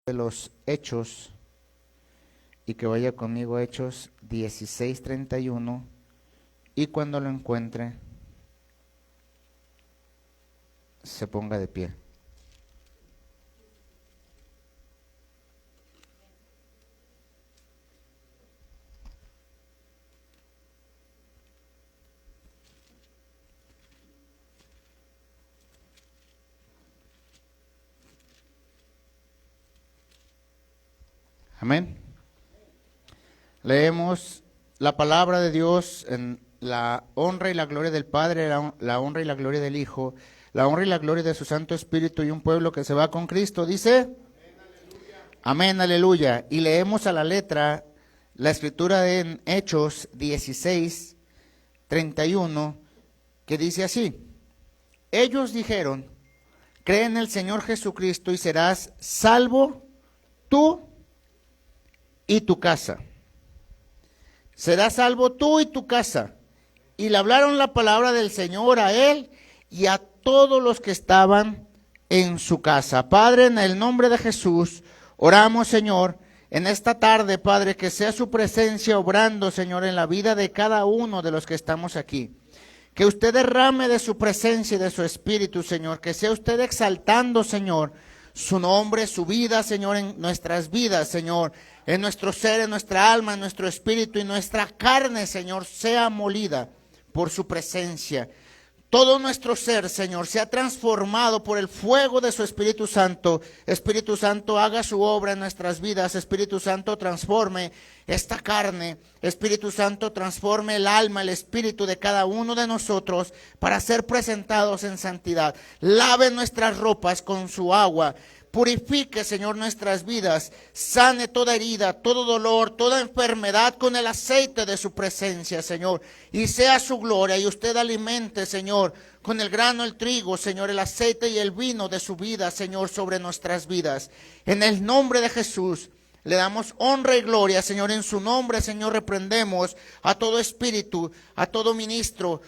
de los Hechos y que vaya conmigo a Hechos 16:31 y cuando lo encuentre se ponga de pie. Amén. Leemos la palabra de Dios en la honra y la gloria del Padre, la honra y la gloria del Hijo, la honra y la gloria de su Santo Espíritu y un pueblo que se va con Cristo. Dice, amén, aleluya. Y leemos a la letra la escritura en Hechos 16:31, que dice así: ellos dijeron, cree en el Señor Jesucristo y serás salvo tú y tu casa. Serás salvo tú y tu casa. Y le hablaron la palabra del Señor a él y a todos los que estaban en su casa. Padre, en el nombre de Jesús, oramos, Señor, en esta tarde, Padre, que sea su presencia obrando, Señor, en la vida de cada uno de los que estamos aquí. Que usted derrame de su presencia y de su espíritu, Señor. Que sea usted exaltando, Señor, su nombre, su vida, Señor, en nuestras vidas, Señor. En nuestro ser, en nuestra alma, en nuestro espíritu y nuestra carne, Señor, sea molida por su presencia. Todo nuestro ser, Señor, sea transformado por el fuego de su Espíritu Santo. Espíritu Santo, haga su obra en nuestras vidas. Espíritu Santo, transforme esta carne. Espíritu Santo, transforme el alma, el espíritu de cada uno de nosotros para ser presentados en santidad. Lave nuestras ropas con su agua. Purifique, Señor, nuestras vidas, sane toda herida, todo dolor, toda enfermedad con el aceite de su presencia, Señor. Y sea su gloria y usted alimente, Señor, con el grano, el trigo, Señor, el aceite y el vino de su vida, Señor, sobre nuestras vidas. En el nombre de Jesús le damos honra y gloria, Señor. En su nombre, Señor, reprendemos a todo espíritu, a todo ministro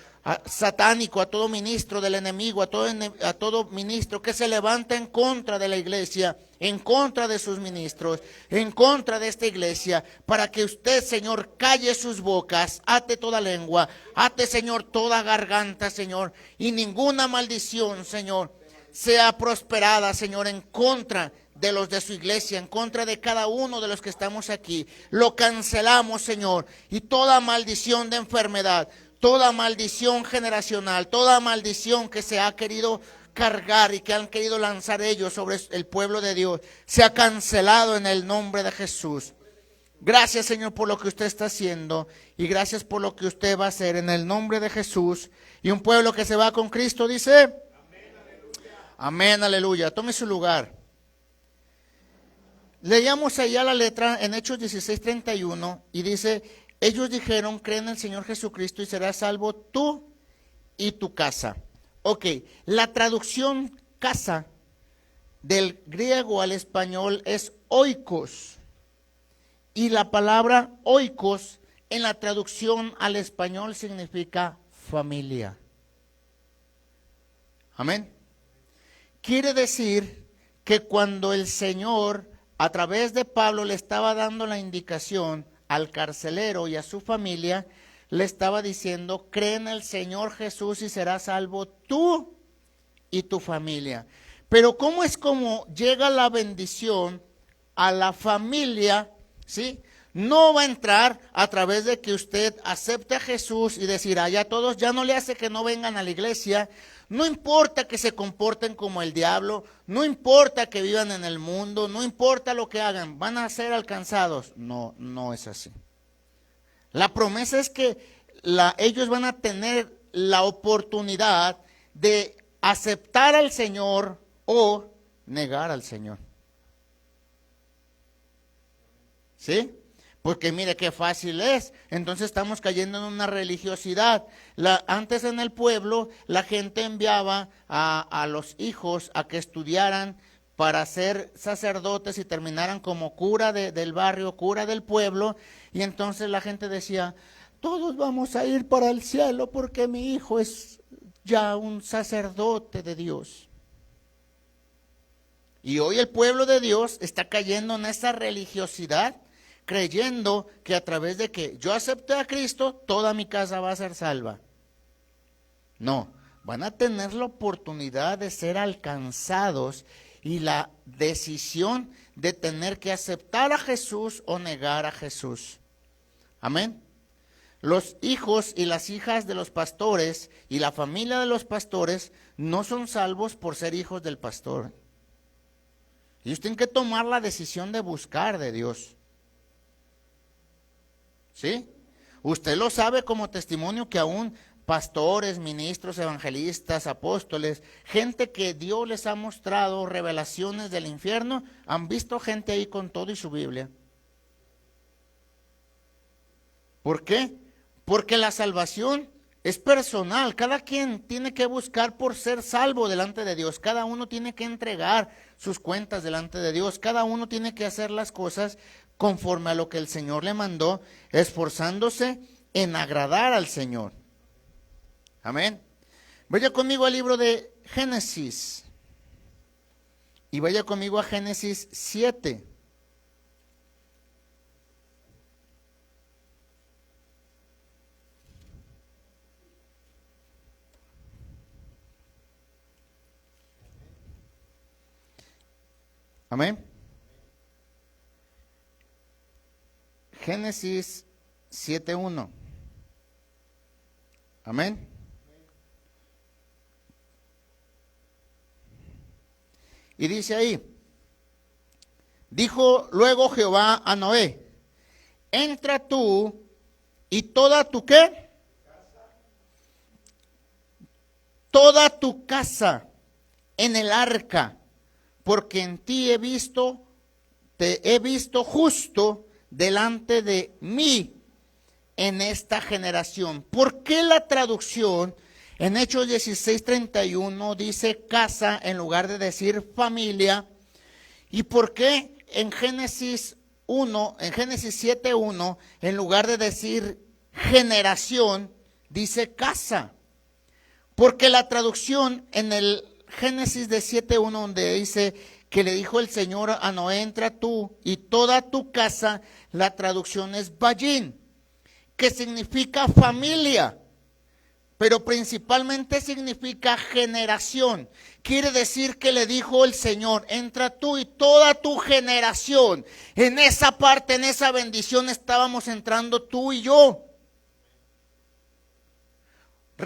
satánico, a todo ministro del enemigo, a todo ministro que se levanta en contra de la iglesia, en contra de sus ministros, en contra de esta iglesia, para que usted, Señor, calle sus bocas, ate toda lengua, ate, Señor, toda garganta, Señor, y ninguna maldición, Señor, sea prosperada, Señor, en contra de los de su iglesia, en contra de cada uno de los que estamos aquí. Lo cancelamos, Señor, y toda maldición de enfermedad, toda maldición generacional, toda maldición que se ha querido cargar y que han querido lanzar ellos sobre el pueblo de Dios, se ha cancelado en el nombre de Jesús. Gracias, Señor, por lo que usted está haciendo y gracias por lo que usted va a hacer en el nombre de Jesús. Y un pueblo que se va con Cristo dice, amén, aleluya. Amén, aleluya. Tome su lugar. Leíamos allá la letra en Hechos 16:31 y dice, ellos dijeron, cree en el Señor Jesucristo y serás salvo tú y tu casa. Ok, la traducción casa del griego al español es oikos. Y la palabra oikos en la traducción al español significa familia. Amén. Quiere decir que cuando el Señor, a través de Pablo, le estaba dando la indicación al carcelero y a su familia, le estaba diciendo, cree en el Señor Jesús y serás salvo tú y tu familia. Pero ¿cómo es como llega la bendición a la familia? ¿Sí? No va a entrar a través de que usted acepte a Jesús y decir, ya todos, ya no le hace que no vengan a la iglesia. No importa que se comporten como el diablo, no importa que vivan en el mundo, no importa lo que hagan, van a ser alcanzados. No, no es así. La promesa es que ellos van a tener la oportunidad de aceptar al Señor o negar al Señor. ¿Sí? Porque mire qué fácil es. Entonces estamos cayendo en una religiosidad. Antes en el pueblo la gente enviaba a los hijos a que estudiaran para ser sacerdotes y terminaran como cura del barrio, cura del pueblo. Y entonces la gente decía, todos vamos a ir para el cielo porque mi hijo es ya un sacerdote de Dios. Y hoy el pueblo de Dios está cayendo en esa religiosidad, creyendo que a través de que yo acepte a Cristo, toda mi casa va a ser salva. No, van a tener la oportunidad de ser alcanzados y la decisión de tener que aceptar a Jesús o negar a Jesús. Amén. Los hijos y las hijas de los pastores y la familia de los pastores no son salvos por ser hijos del pastor. Ellos tienen que tomar la decisión de buscar de Dios. ¿Sí? Usted lo sabe como testimonio que aún pastores, ministros, evangelistas, apóstoles, gente que Dios les ha mostrado revelaciones del infierno, han visto gente ahí con todo y su Biblia. ¿Por qué? Porque la salvación es personal. Cada quien tiene que buscar por ser salvo delante de Dios. Cada uno tiene que entregar sus cuentas delante de Dios. Cada uno tiene que hacer las cosas conforme a lo que el Señor le mandó, esforzándose en agradar al Señor. Amén. Vaya conmigo al libro de Génesis. Y vaya conmigo a Génesis 7. Amén. Génesis 7:1. Amén. Y dice ahí, dijo luego Jehová a Noé, entra tú y toda tu ¿qué? Toda tu casa en el arca, porque en ti te he visto justo delante de mí en esta generación. ¿Por qué la traducción en Hechos 16:31 dice casa en lugar de decir familia? ¿Y por qué en Génesis 7:1, en lugar de decir generación, dice casa? Porque la traducción en el Génesis de 7:1, donde dice que le dijo el Señor a Noé, entra tú y toda tu casa, la traducción es Bayín, que significa familia, pero principalmente significa generación. Quiere decir que le dijo el Señor, entra tú y toda tu generación. En esa parte, en esa bendición estábamos entrando tú y yo.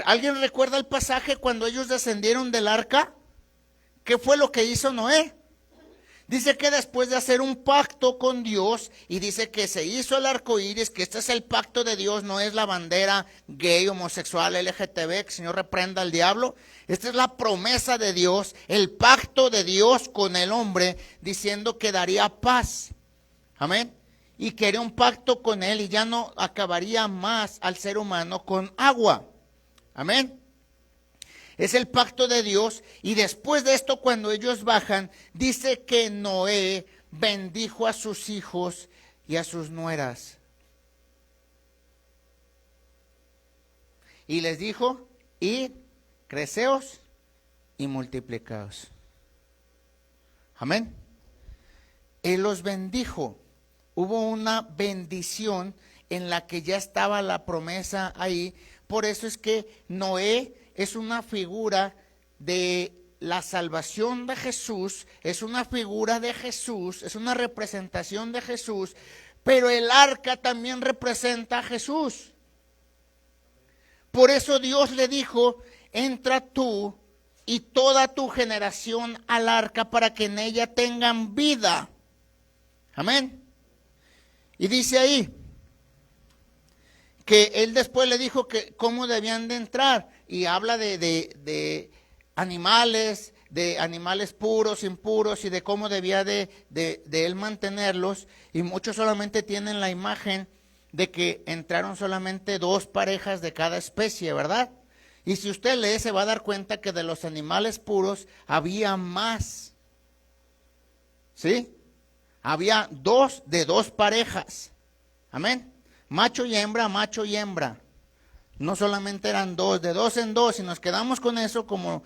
¿Alguien recuerda el pasaje cuando ellos descendieron del arca? ¿Qué fue lo que hizo Noé? Dice que después de hacer un pacto con Dios, y dice que se hizo el arco iris, que este es el pacto de Dios, no es la bandera gay, homosexual, LGTB, que el Señor reprenda al diablo. Esta es la promesa de Dios, el pacto de Dios con el hombre, diciendo que daría paz. Amén. Y que haría un pacto con él y ya no acabaría más al ser humano con agua. Amén. Es el pacto de Dios, y después de esto, cuando ellos bajan, dice que Noé bendijo a sus hijos y a sus nueras. Y les dijo, id, creceos y multiplicaos. Amén. Él los bendijo. Hubo una bendición en la que ya estaba la promesa ahí. Por eso es que Noé es una figura de la salvación de Jesús, es una figura de Jesús, es una representación de Jesús, pero el arca también representa a Jesús. Por eso Dios le dijo, entra tú y toda tu generación al arca para que en ella tengan vida. Amén. Y dice ahí que él después le dijo que cómo debían de entrar. Y habla de animales puros, impuros, y de cómo debía de él mantenerlos. Y muchos solamente tienen la imagen de que entraron solamente 2 parejas de cada especie, ¿verdad? Y si usted lee, se va a dar cuenta que de los animales puros había más. ¿Sí? Había 2 de 2 parejas. Amén. Macho y hembra, macho y hembra. No solamente eran 2, de 2 en 2, y nos quedamos con eso como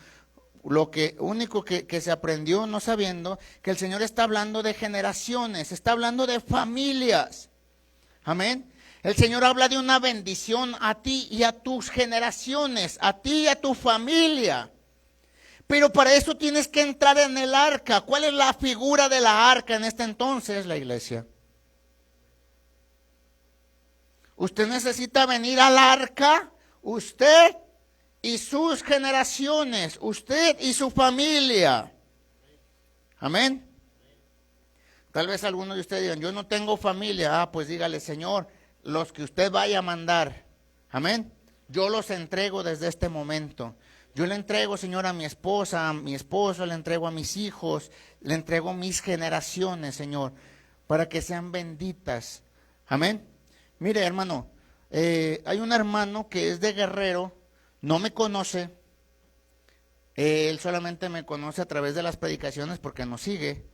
lo que único que se aprendió no sabiendo que el Señor está hablando de generaciones, está hablando de familias. Amén. El Señor habla de una bendición a ti y a tus generaciones, a ti y a tu familia. Pero para eso tienes que entrar en el arca. ¿Cuál es la figura de la arca en este entonces? La iglesia. Usted necesita venir al arca, usted y sus generaciones, usted y su familia. Amén. Tal vez algunos de ustedes digan, yo no tengo familia. Ah, pues dígale, Señor, los que usted vaya a mandar. Amén. Yo los entrego desde este momento. Yo le entrego, Señor, a mi esposa, a mi esposo, le entrego a mis hijos, le entrego mis generaciones, Señor, para que sean benditas. Amén. Mire, hermano, hay un hermano que es de Guerrero, no me conoce, él solamente me conoce a través de las predicaciones porque nos sigue,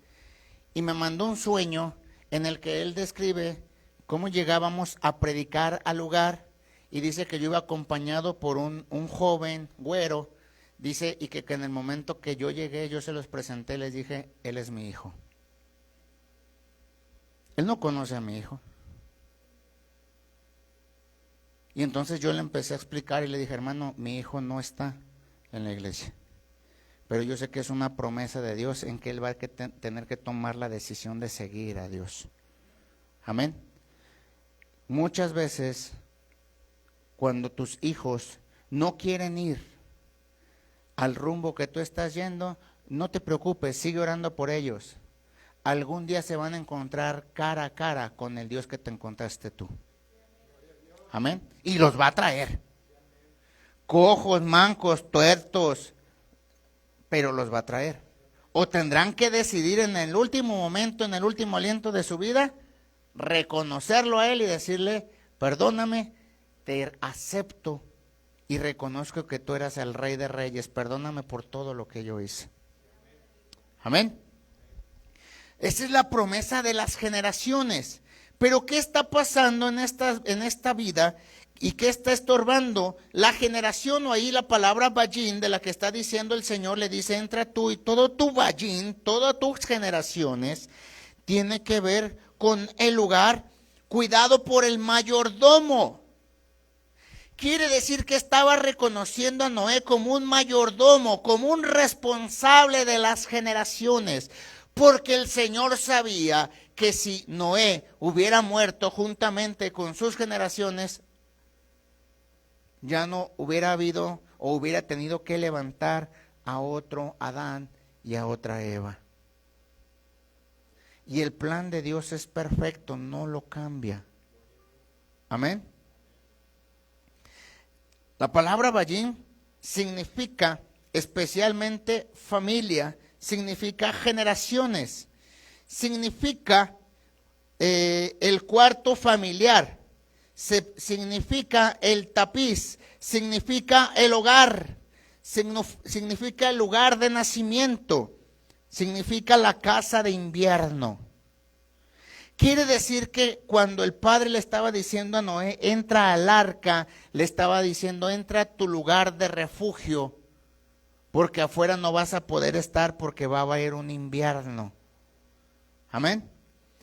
y me mandó un sueño en el que él describe cómo llegábamos a predicar al lugar, y dice que yo iba acompañado por un joven güero, dice, y que en el momento que yo llegué, yo se los presenté, les dije, él es mi hijo. Él no conoce a mi hijo. Y entonces yo le empecé a explicar y le dije, hermano, mi hijo no está en la iglesia, pero yo sé que es una promesa de Dios en que él va a tener que tomar la decisión de seguir a Dios. Amén. Muchas veces, cuando tus hijos no quieren ir al rumbo que tú estás yendo, no te preocupes, sigue orando por ellos. Algún día se van a encontrar cara a cara con el Dios que te encontraste tú. Amén. Y los va a traer. Cojos, mancos, tuertos, pero los va a traer. O tendrán que decidir en el último momento, en el último aliento de su vida, reconocerlo a Él y decirle, perdóname, te acepto y reconozco que tú eras el Rey de Reyes, perdóname por todo lo que yo hice. Amén. Esa es la promesa de las generaciones. Pero ¿qué está pasando en esta vida? ¿Y qué está estorbando? La generación, o ahí la palabra vallín de la que está diciendo el Señor, le dice, entra tú y todo tu vallín, todas tus generaciones, tiene que ver con el lugar cuidado por el mayordomo. Quiere decir que estaba reconociendo a Noé como un mayordomo, como un responsable de las generaciones. Porque el Señor sabía que si Noé hubiera muerto juntamente con sus generaciones, ya no hubiera habido o hubiera tenido que levantar a otro Adán y a otra Eva. Y el plan de Dios es perfecto, no lo cambia. Amén. La palabra vallín significa especialmente familia, significa generaciones, significa el cuarto familiar, significa el tapiz, significa el hogar, significa el lugar de nacimiento, significa la casa de invierno. Quiere decir que cuando el padre le estaba diciendo a Noé, entra al arca, le estaba diciendo, entra a tu lugar de refugio, porque afuera no vas a poder estar porque va a haber un invierno. Amén.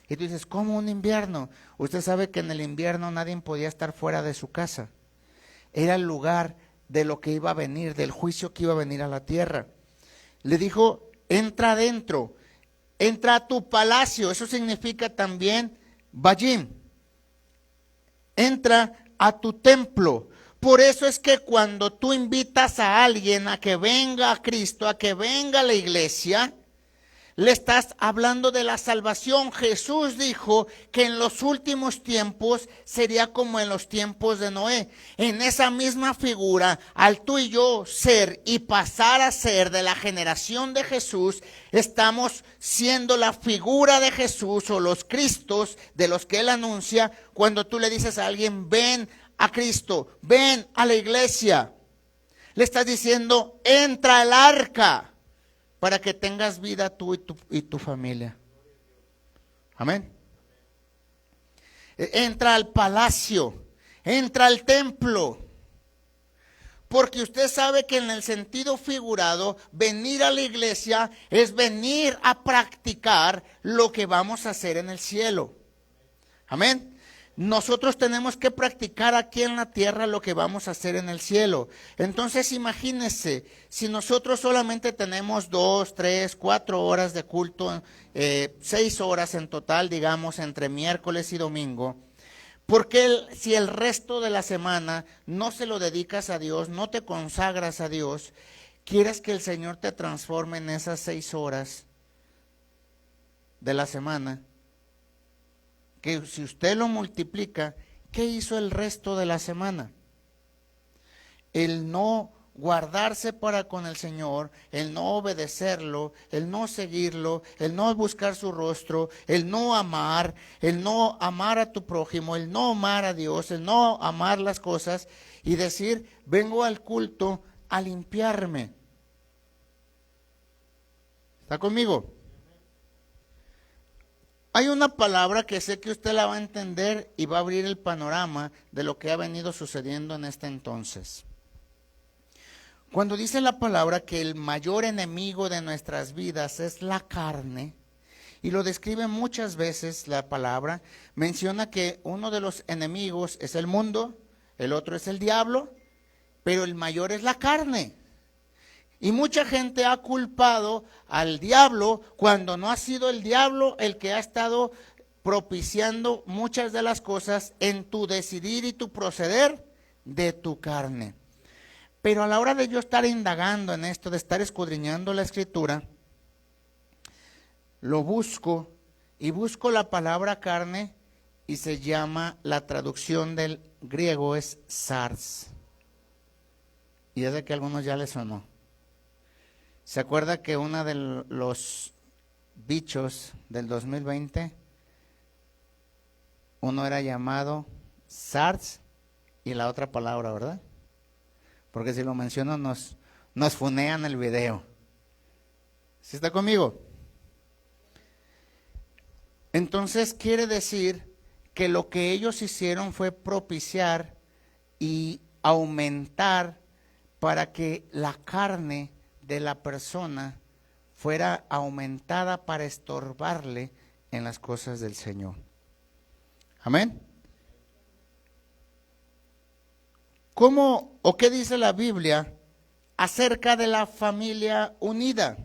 Y tú dices, ¿cómo un invierno? Usted sabe que en el invierno nadie podía estar fuera de su casa. Era el lugar de lo que iba a venir, del juicio que iba a venir a la tierra. Le dijo, entra adentro, entra a tu palacio. Eso significa también vallín. Entra a tu templo. Por eso es que cuando tú invitas a alguien a que venga a Cristo, a que venga a la iglesia, le estás hablando de la salvación. Jesús dijo que en los últimos tiempos sería como en los tiempos de Noé. En esa misma figura, al tú y yo ser y pasar a ser de la generación de Jesús, estamos siendo la figura de Jesús o los Cristos de los que Él anuncia cuando tú le dices a alguien, ven a Cristo, ven a la iglesia. Le estás diciendo, entra al arca para que tengas vida tú y tu familia. Amén. Entra al palacio, entra al templo. Porque usted sabe que en el sentido figurado, venir a la iglesia es venir a practicar lo que vamos a hacer en el cielo. Amén. Nosotros tenemos que practicar aquí en la tierra lo que vamos a hacer en el cielo. Entonces imagínense, si nosotros solamente tenemos 2, 3, 4 horas de culto, 6 horas en total, digamos, entre miércoles y domingo, porque si el resto de la semana no se lo dedicas a Dios, no te consagras a Dios, quieres que el Señor te transforme en esas 6 horas de la semana, que si usted lo multiplica, ¿qué hizo el resto de la semana? El no guardarse para con el Señor, el no obedecerlo, el no seguirlo, el no buscar su rostro, el no amar a tu prójimo, el no amar a Dios, el no amar las cosas y decir, vengo al culto a limpiarme. ¿Está conmigo? Hay una palabra que sé que usted la va a entender y va a abrir el panorama de lo que ha venido sucediendo en este entonces. Cuando dice la palabra que el mayor enemigo de nuestras vidas es la carne, y lo describe muchas veces la palabra, menciona que uno de los enemigos es el mundo, el otro es el diablo, pero el mayor es la carne. Y mucha gente ha culpado al diablo cuando no ha sido el diablo el que ha estado propiciando muchas de las cosas en tu decidir y tu proceder de tu carne. Pero a la hora de yo estar indagando en esto, de estar escudriñando la escritura, lo busco y busco la palabra carne y se llama, la traducción del griego es sarx. Y es de que a algunos ya les sonó. ¿Se acuerda que uno de los bichos del 2020, uno era llamado SARS y la otra palabra, ¿verdad? Porque si lo menciono nos funean el video. ¿Sí está conmigo? Entonces quiere decir que lo que ellos hicieron fue propiciar y aumentar para que la carne de la persona fuera aumentada para estorbarle en las cosas del Señor. Amén. ¿Cómo o qué dice la Biblia acerca de la familia unida?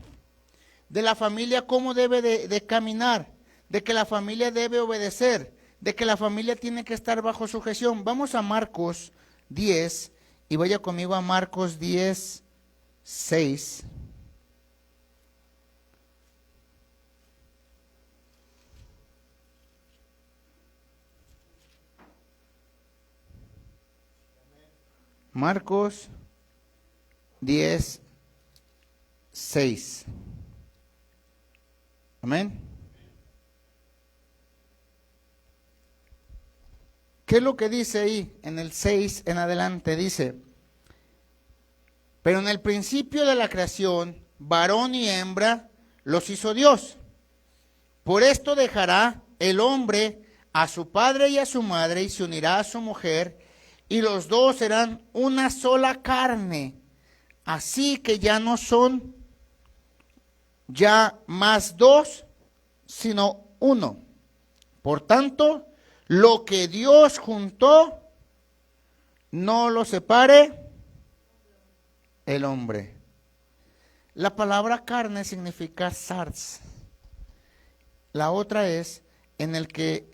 De la familia, cómo debe de caminar, de que la familia debe obedecer, de que la familia tiene que estar bajo sujeción. Vamos a Marcos 10 y vaya conmigo a Marcos 10, 6. Marcos 10, 6. Amén. ¿Qué es lo que dice ahí en el 6 en adelante? Dice: pero en el principio de la creación, varón y hembra los hizo Dios. Por esto dejará el hombre a su padre y a su madre y se unirá a su mujer, y los dos serán una sola carne. Así que ya no son ya más dos, sino uno. Por tanto, lo que Dios juntó, no lo separe el hombre. La palabra carne significa sarx. La otra es en el que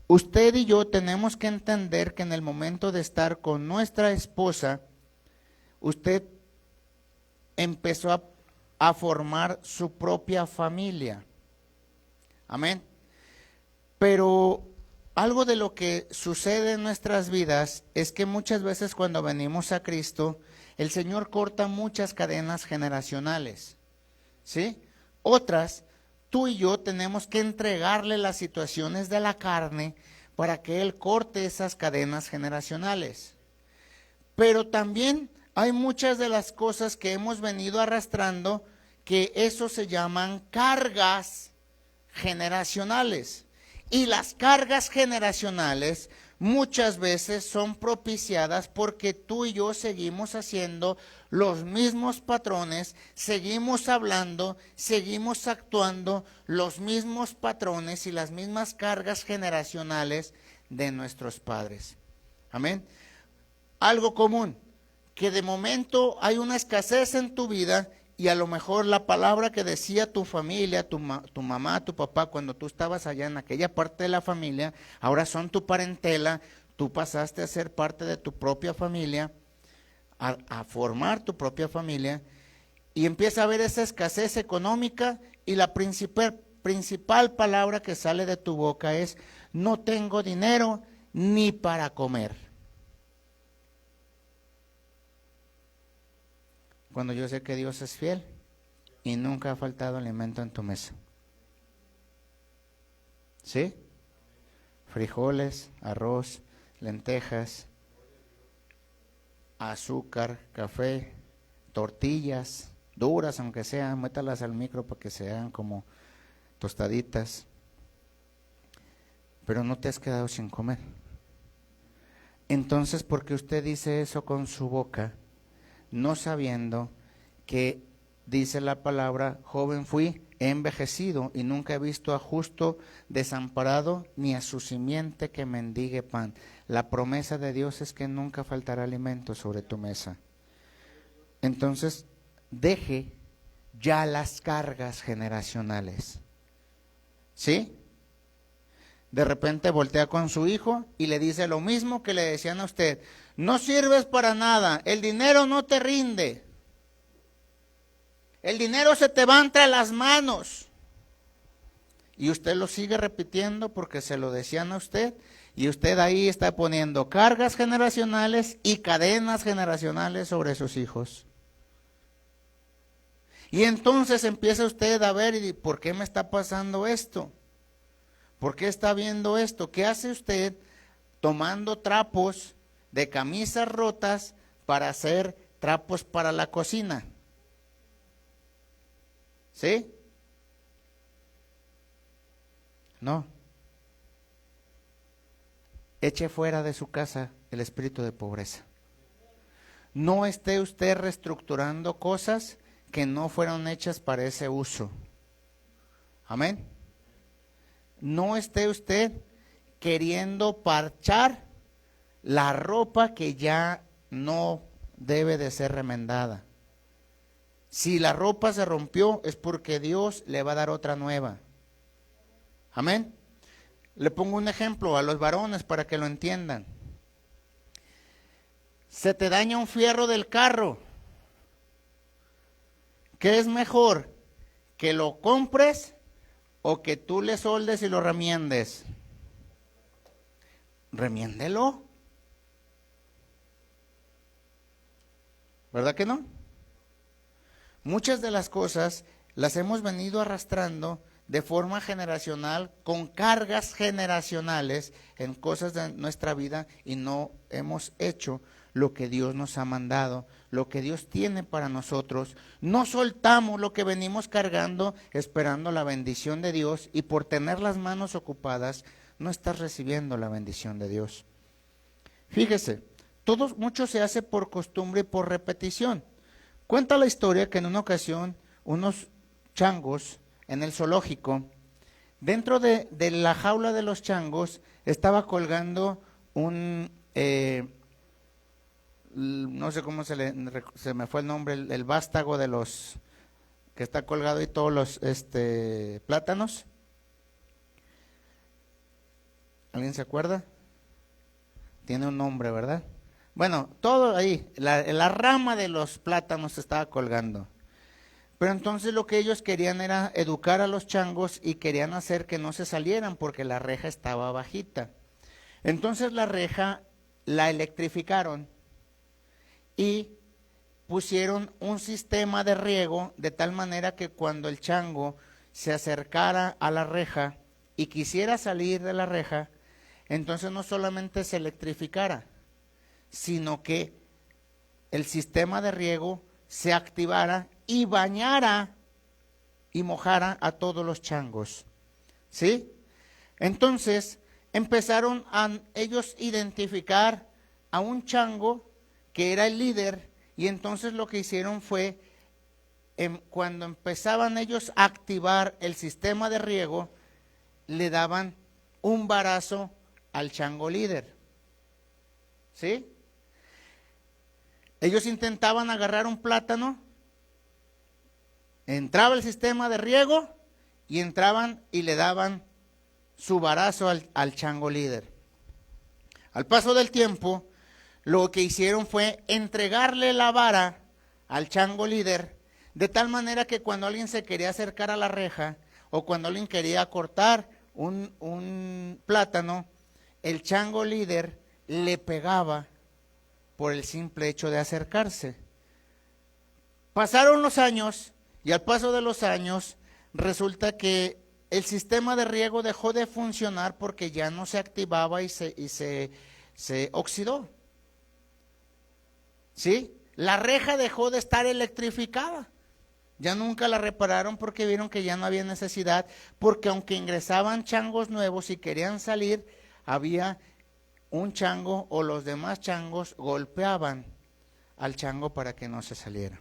usted y yo tenemos que entender que en el momento de estar con nuestra esposa, usted empezó a formar su propia familia. Amén. Pero algo de lo que sucede en nuestras vidas es que muchas veces cuando venimos a Cristo, el Señor corta muchas cadenas generacionales, ¿sí? Otras, tú y yo tenemos que entregarle las situaciones de la carne para que Él corte esas cadenas generacionales. Pero también hay muchas de las cosas que hemos venido arrastrando que eso se llaman cargas generacionales. Y las cargas generacionales muchas veces son propiciadas porque tú y yo seguimos haciendo los mismos patrones, seguimos hablando, seguimos actuando los mismos patrones y las mismas cargas generacionales de nuestros padres. Amén. Algo común, que de momento hay una escasez en tu vida y a lo mejor la palabra que decía tu familia, tu mamá, tu papá, cuando tú estabas allá en aquella parte de la familia, ahora son tu parentela, tú pasaste a ser parte de tu propia familia, a formar tu propia familia, y empieza a haber esa escasez económica y la principal palabra que sale de tu boca es: no tengo dinero ni para comer. Cuando yo sé que Dios es fiel y nunca ha faltado alimento en tu mesa. ¿Sí? Frijoles, arroz, lentejas, azúcar, café, tortillas, duras aunque sean, métalas al micro para que sean como tostaditas. Pero no te has quedado sin comer. Entonces, ¿por qué usted dice eso con su boca? No sabiendo que dice la palabra: joven fui, he envejecido y nunca he visto a justo desamparado ni a su simiente que mendigue pan. La promesa de Dios es que nunca faltará alimento sobre tu mesa. Entonces, deje ya las cargas generacionales. ¿Sí? De repente voltea con su hijo y le dice lo mismo que le decían a usted: no sirves para nada, el dinero no te rinde, el dinero se te va entre las manos. Y usted lo sigue repitiendo porque se lo decían a usted, y usted ahí está poniendo cargas generacionales y cadenas generacionales sobre sus hijos. Y entonces empieza usted a ver: ¿y por qué me está pasando esto? ¿Por qué está viendo esto? ¿Qué hace usted tomando trapos de camisas rotas para hacer trapos para la cocina? ¿Sí? No. Eche fuera de su casa el espíritu de pobreza. No esté usted reestructurando cosas que no fueron hechas para ese uso. Amén. No esté usted queriendo parchar la ropa que ya no debe de ser remendada. Si la ropa se rompió es porque Dios le va a dar otra nueva. Amén. Le pongo un ejemplo a los varones para que lo entiendan. Se te daña un fierro del carro. ¿Qué es mejor? ¿Que lo compres o que tú le soldes y lo remiendes? Remiéndelo. ¿Verdad que no? Muchas de las cosas las hemos venido arrastrando de forma generacional, con cargas generacionales en cosas de nuestra vida, y no hemos hecho lo que Dios nos ha mandado, lo que Dios tiene para nosotros. No soltamos lo que venimos cargando esperando la bendición de Dios, y por tener las manos ocupadas no estás recibiendo la bendición de Dios. Fíjese, mucho se hace por costumbre y por repetición. Cuenta la historia que en una ocasión unos changos en el zoológico, dentro de la jaula de los changos estaba colgando un, no sé cómo se me fue el nombre, el vástago de los, que está colgado ahí, todos los plátanos. ¿Alguien se acuerda? Tiene un nombre, ¿verdad? Bueno, todo ahí, la rama de los plátanos estaba colgando. Pero entonces lo que ellos querían era educar a los changos y querían hacer que no se salieran porque la reja estaba bajita. Entonces la reja la electrificaron y pusieron un sistema de riego de tal manera que cuando el chango se acercara a la reja y quisiera salir de la reja, entonces no solamente se electrificara, sino que el sistema de riego se activara y bañara y mojara a todos los changos. ¿Sí? Entonces, empezaron a ellos identificar a un chango que era el líder, y entonces lo que hicieron fue, cuando empezaban ellos a activar el sistema de riego, le daban un varazo al chango líder. ¿Sí? Ellos intentaban agarrar un plátano, entraba el sistema de riego y entraban y le daban su varazo al chango líder. Al paso del tiempo, lo que hicieron fue entregarle la vara al chango líder, de tal manera que cuando alguien se quería acercar a la reja o cuando alguien quería cortar un plátano, el chango líder le pegaba por el simple hecho de acercarse. Pasaron los años y al paso de los años resulta que el sistema de riego dejó de funcionar porque ya no se activaba y se oxidó. ¿Sí? La reja dejó de estar electrificada. Ya nunca la repararon porque vieron que ya no había necesidad, porque aunque ingresaban changos nuevos y querían salir, había un chango o los demás changos golpeaban al chango para que no se saliera.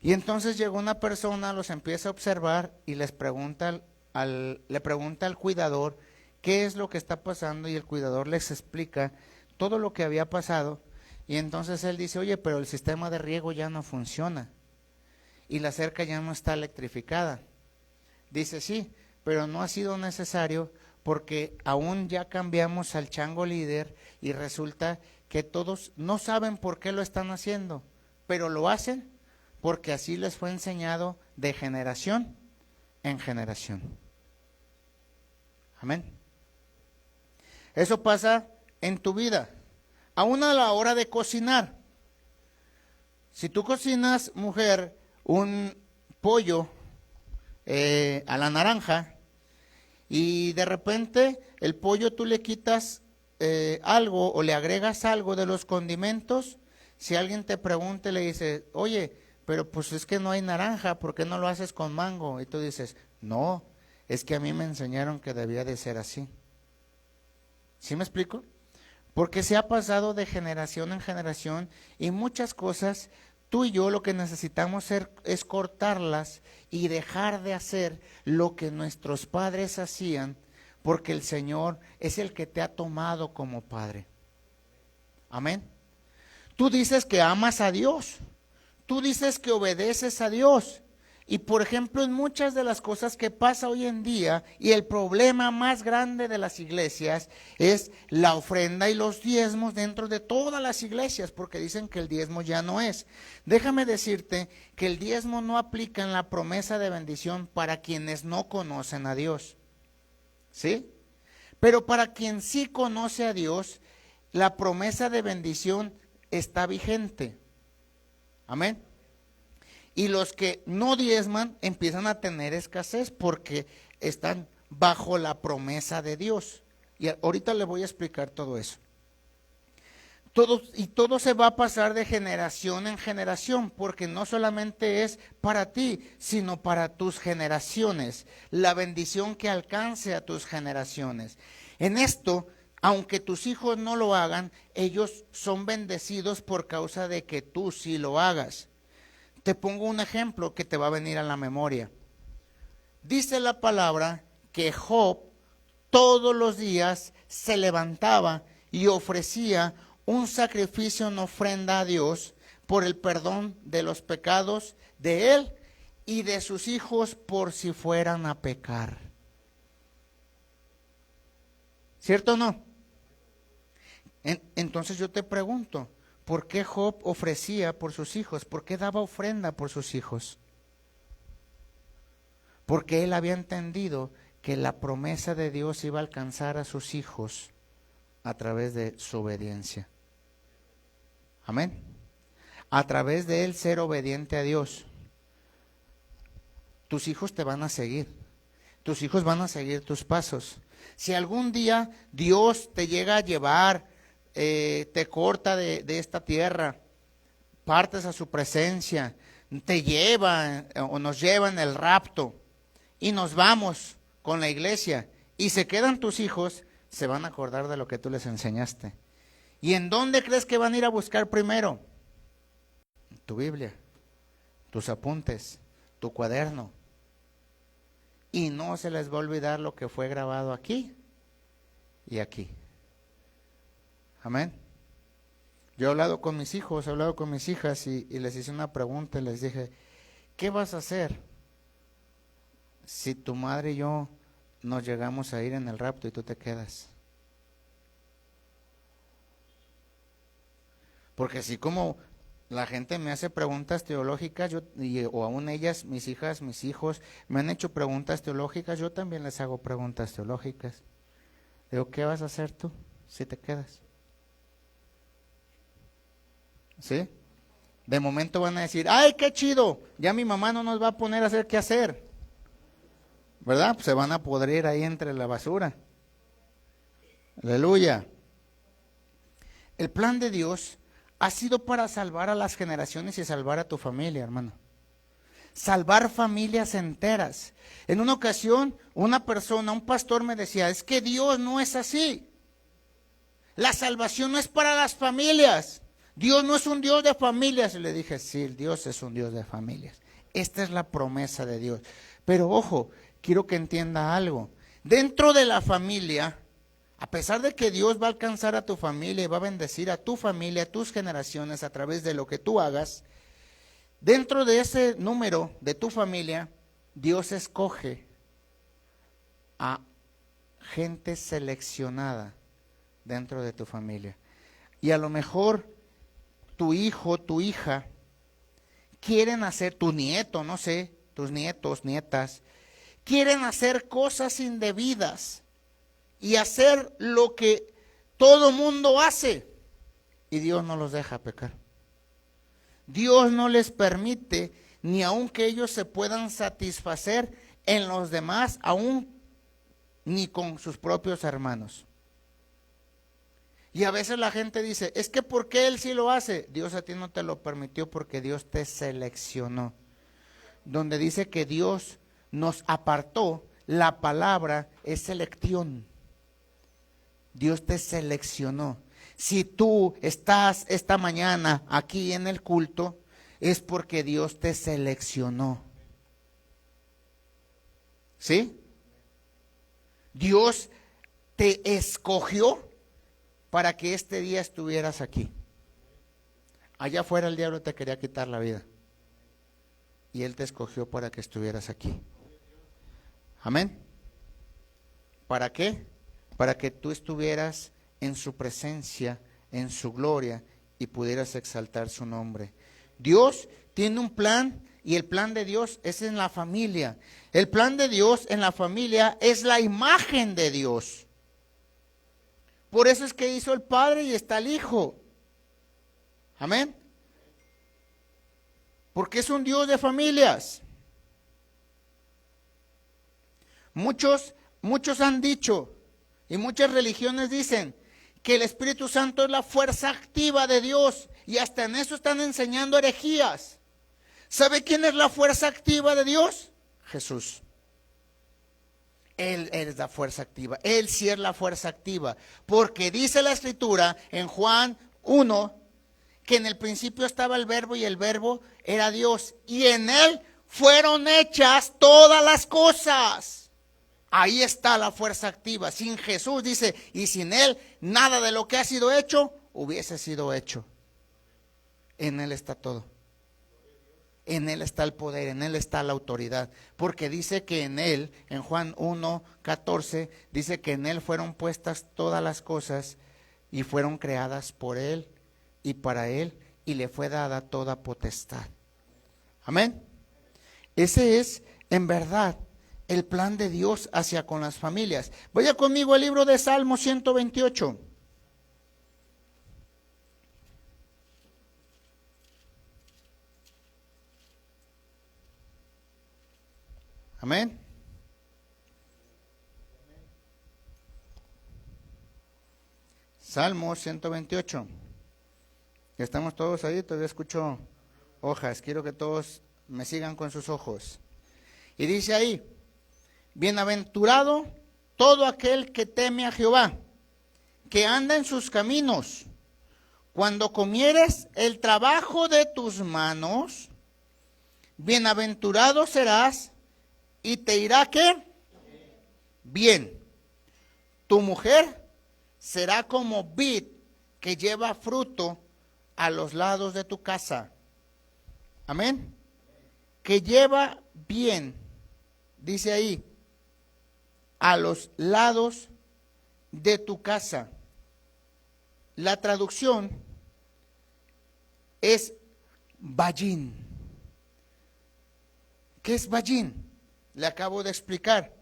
Y entonces llegó una persona, los empieza a observar y le pregunta al cuidador qué es lo que está pasando, y el cuidador les explica todo lo que había pasado. Y entonces él dice, oye, pero el sistema de riego ya no funciona y la cerca ya no está electrificada. Dice, sí, pero no ha sido necesario porque aún ya cambiamos al chango líder y resulta que todos no saben por qué lo están haciendo, pero lo hacen porque así les fue enseñado de generación en generación. Amén. Eso pasa en tu vida, aún a la hora de cocinar. Si tú cocinas, mujer, un pollo a la naranja y de repente el pollo tú le quitas algo o le agregas algo de los condimentos, si alguien te pregunta y le dice, oye, pero pues es que no hay naranja, ¿por qué no lo haces con mango? Y tú dices, no, es que a mí me enseñaron que debía de ser así. ¿Sí me explico? Porque se ha pasado de generación en generación y muchas cosas, tú y yo lo que necesitamos es cortarlas y dejar de hacer lo que nuestros padres hacían, porque el Señor es el que te ha tomado como padre. Amén. Tú dices que amas a Dios, tú dices que obedeces a Dios. Y por ejemplo, en muchas de las cosas que pasa hoy en día, y el problema más grande de las iglesias es la ofrenda y los diezmos dentro de todas las iglesias, porque dicen que el diezmo ya no es. Déjame decirte que el diezmo no aplica en la promesa de bendición para quienes no conocen a Dios, ¿sí? Pero para quien sí conoce a Dios, la promesa de bendición está vigente. Amén. Y los que no diezman empiezan a tener escasez porque están bajo la promesa de Dios. Y ahorita le voy a explicar todo eso. Todo se va a pasar de generación en generación, porque no solamente es para ti, sino para tus generaciones. La bendición que alcance a tus generaciones. En esto, aunque tus hijos no lo hagan, ellos son bendecidos por causa de que tú sí lo hagas. Te pongo un ejemplo que te va a venir a la memoria. Dice la palabra que Job todos los días se levantaba y ofrecía un sacrificio en ofrenda a Dios por el perdón de los pecados de él y de sus hijos por si fueran a pecar. ¿Cierto o no? Entonces yo te pregunto, ¿por qué Job ofrecía por sus hijos? ¿Por qué daba ofrenda por sus hijos? Porque él había entendido que la promesa de Dios iba a alcanzar a sus hijos a través de su obediencia. Amén. A través de él ser obediente a Dios. Tus hijos te van a seguir. Tus hijos van a seguir tus pasos. Si algún día Dios te llega a llevar, te corta de esta tierra, partes a su presencia, te lleva o nos lleva en el rapto y nos vamos con la iglesia y se quedan tus hijos, se van a acordar de lo que tú les enseñaste. ¿Y en dónde crees que van a ir a buscar primero? Tu Biblia, tus apuntes, tu cuaderno. Y no se les va a olvidar lo que fue grabado aquí y aquí. Amén. Yo he hablado con mis hijos, he hablado con mis hijas y les hice una pregunta y les dije, ¿qué vas a hacer si tu madre y yo nos llegamos a ir en el rapto y tú te quedas? Porque así como la gente me hace preguntas teológicas, o aún ellas, mis hijas, mis hijos, me han hecho preguntas teológicas, yo también les hago preguntas teológicas. Digo, ¿qué vas a hacer tú si te quedas? ¿Sí? De momento van a decir, ¡ay, qué chido! Ya mi mamá no nos va a poner a hacer qué hacer. ¿Verdad? Pues se van a pudrir ahí entre la basura. Aleluya. El plan de Dios ha sido para salvar a las generaciones y salvar a tu familia, hermano. Salvar familias enteras. En una ocasión, una persona, un pastor me decía, es que Dios no es así. La salvación no es para las familias. Dios no es un Dios de familias. Y le dije, sí, Dios es un Dios de familias. Esta es la promesa de Dios. Pero ojo, quiero que entienda algo. Dentro de la familia, a pesar de que Dios va a alcanzar a tu familia y va a bendecir a tu familia, a tus generaciones a través de lo que tú hagas, dentro de ese número de tu familia, Dios escoge a gente seleccionada dentro de tu familia. Y a lo mejor tu hijo, tu hija, quieren hacer, tu nieto, no sé, tus nietos, nietas, quieren hacer cosas indebidas y hacer lo que todo mundo hace. Y Dios no los deja pecar. Dios no les permite ni aun que ellos se puedan satisfacer en los demás, aún ni con sus propios hermanos. Y a veces la gente dice, es que ¿por qué él sí lo hace? Dios a ti no te lo permitió porque Dios te seleccionó. Donde dice que Dios nos apartó, la palabra es selección. Dios te seleccionó. Si tú estás esta mañana aquí en el culto, es porque Dios te seleccionó. ¿Sí? Dios te escogió para que este día estuvieras aquí. Allá afuera el diablo te quería quitar la vida. Y Él te escogió para que estuvieras aquí. Amén. ¿Para qué? Para que tú estuvieras en su presencia, en su gloria y pudieras exaltar su nombre. Dios tiene un plan y el plan de Dios es en la familia. El plan de Dios en la familia es la imagen de Dios. Por eso es que hizo el Padre y está el Hijo. Amén. Porque es un Dios de familias. Muchos han dicho, y muchas religiones dicen, que el Espíritu Santo es la fuerza activa de Dios. Y hasta en eso están enseñando herejías. ¿Sabe quién es la fuerza activa de Dios? Jesús. Él es la fuerza activa. Él sí es la fuerza activa. Porque dice la Escritura en Juan 1, que en el principio estaba el Verbo y el Verbo era Dios. Y en Él fueron hechas todas las cosas. Ahí está la fuerza activa. Sin Jesús, dice, y sin Él, nada de lo que ha sido hecho hubiese sido hecho. En Él está todo. En Él está el poder, en Él está la autoridad. Porque dice que en Él, en Juan 1:14, dice que en Él fueron puestas todas las cosas y fueron creadas por Él y para Él, y le fue dada toda potestad. Amén. Ese es, en verdad, el plan de Dios hacia con las familias. Vaya conmigo al libro de Salmo 128. Amén. Salmo 128. Estamos todos ahí, todavía escucho hojas. Quiero que todos me sigan con sus ojos. Y dice ahí, bienaventurado todo aquel que teme a Jehová, que anda en sus caminos. Cuando comieres el trabajo de tus manos, bienaventurado serás y te irá ¿qué? Bien. Tu mujer será como vid que lleva fruto a los lados de tu casa. Amén. Que lleva bien, dice ahí, a los lados de tu casa. La traducción es vallín. ¿Qué es vallín? Le acabo de explicar.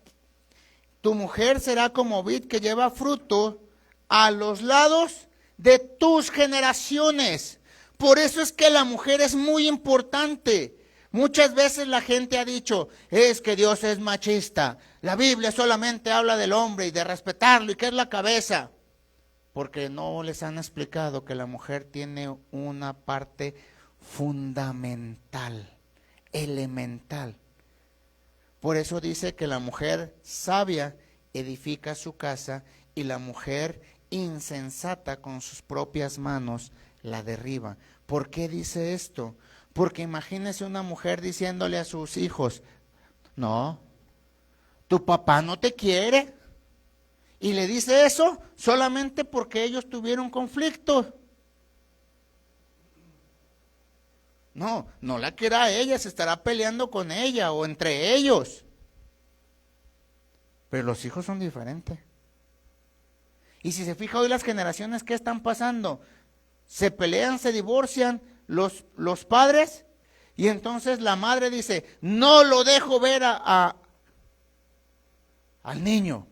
Tu mujer será como vid que lleva fruto a los lados de tus generaciones. Por eso es que la mujer es muy importante. Muchas veces la gente ha dicho, es que Dios es machista. La Biblia solamente habla del hombre y de respetarlo y que es la cabeza. Porque no les han explicado que la mujer tiene una parte fundamental, elemental. Por eso dice que la mujer sabia edifica su casa y la mujer insensata con sus propias manos la derriba. ¿Por qué dice esto? Porque imagínese una mujer diciéndole a sus hijos, no, tu papá no te quiere. Y le dice eso solamente porque ellos tuvieron conflicto. No, no la quiera a ella, se estará peleando con ella o entre ellos. Pero los hijos son diferentes. Y si se fija hoy las generaciones, ¿qué están pasando? Se pelean, se divorcian los padres y entonces la madre dice, no lo dejo ver al niño.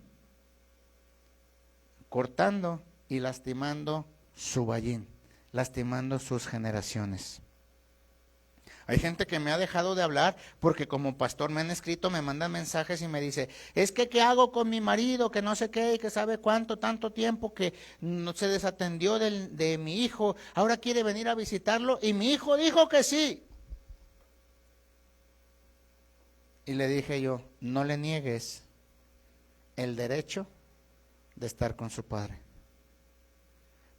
Cortando y lastimando su vallín, lastimando sus generaciones. Hay gente que me ha dejado de hablar porque como pastor me han escrito, me mandan mensajes y me dice, es que ¿qué hago con mi marido? Que no sé qué, y que sabe cuánto, tanto tiempo que no se desatendió de mi hijo, ahora quiere venir a visitarlo y mi hijo dijo que sí. Y le dije yo, no le niegues el derecho de estar con su padre,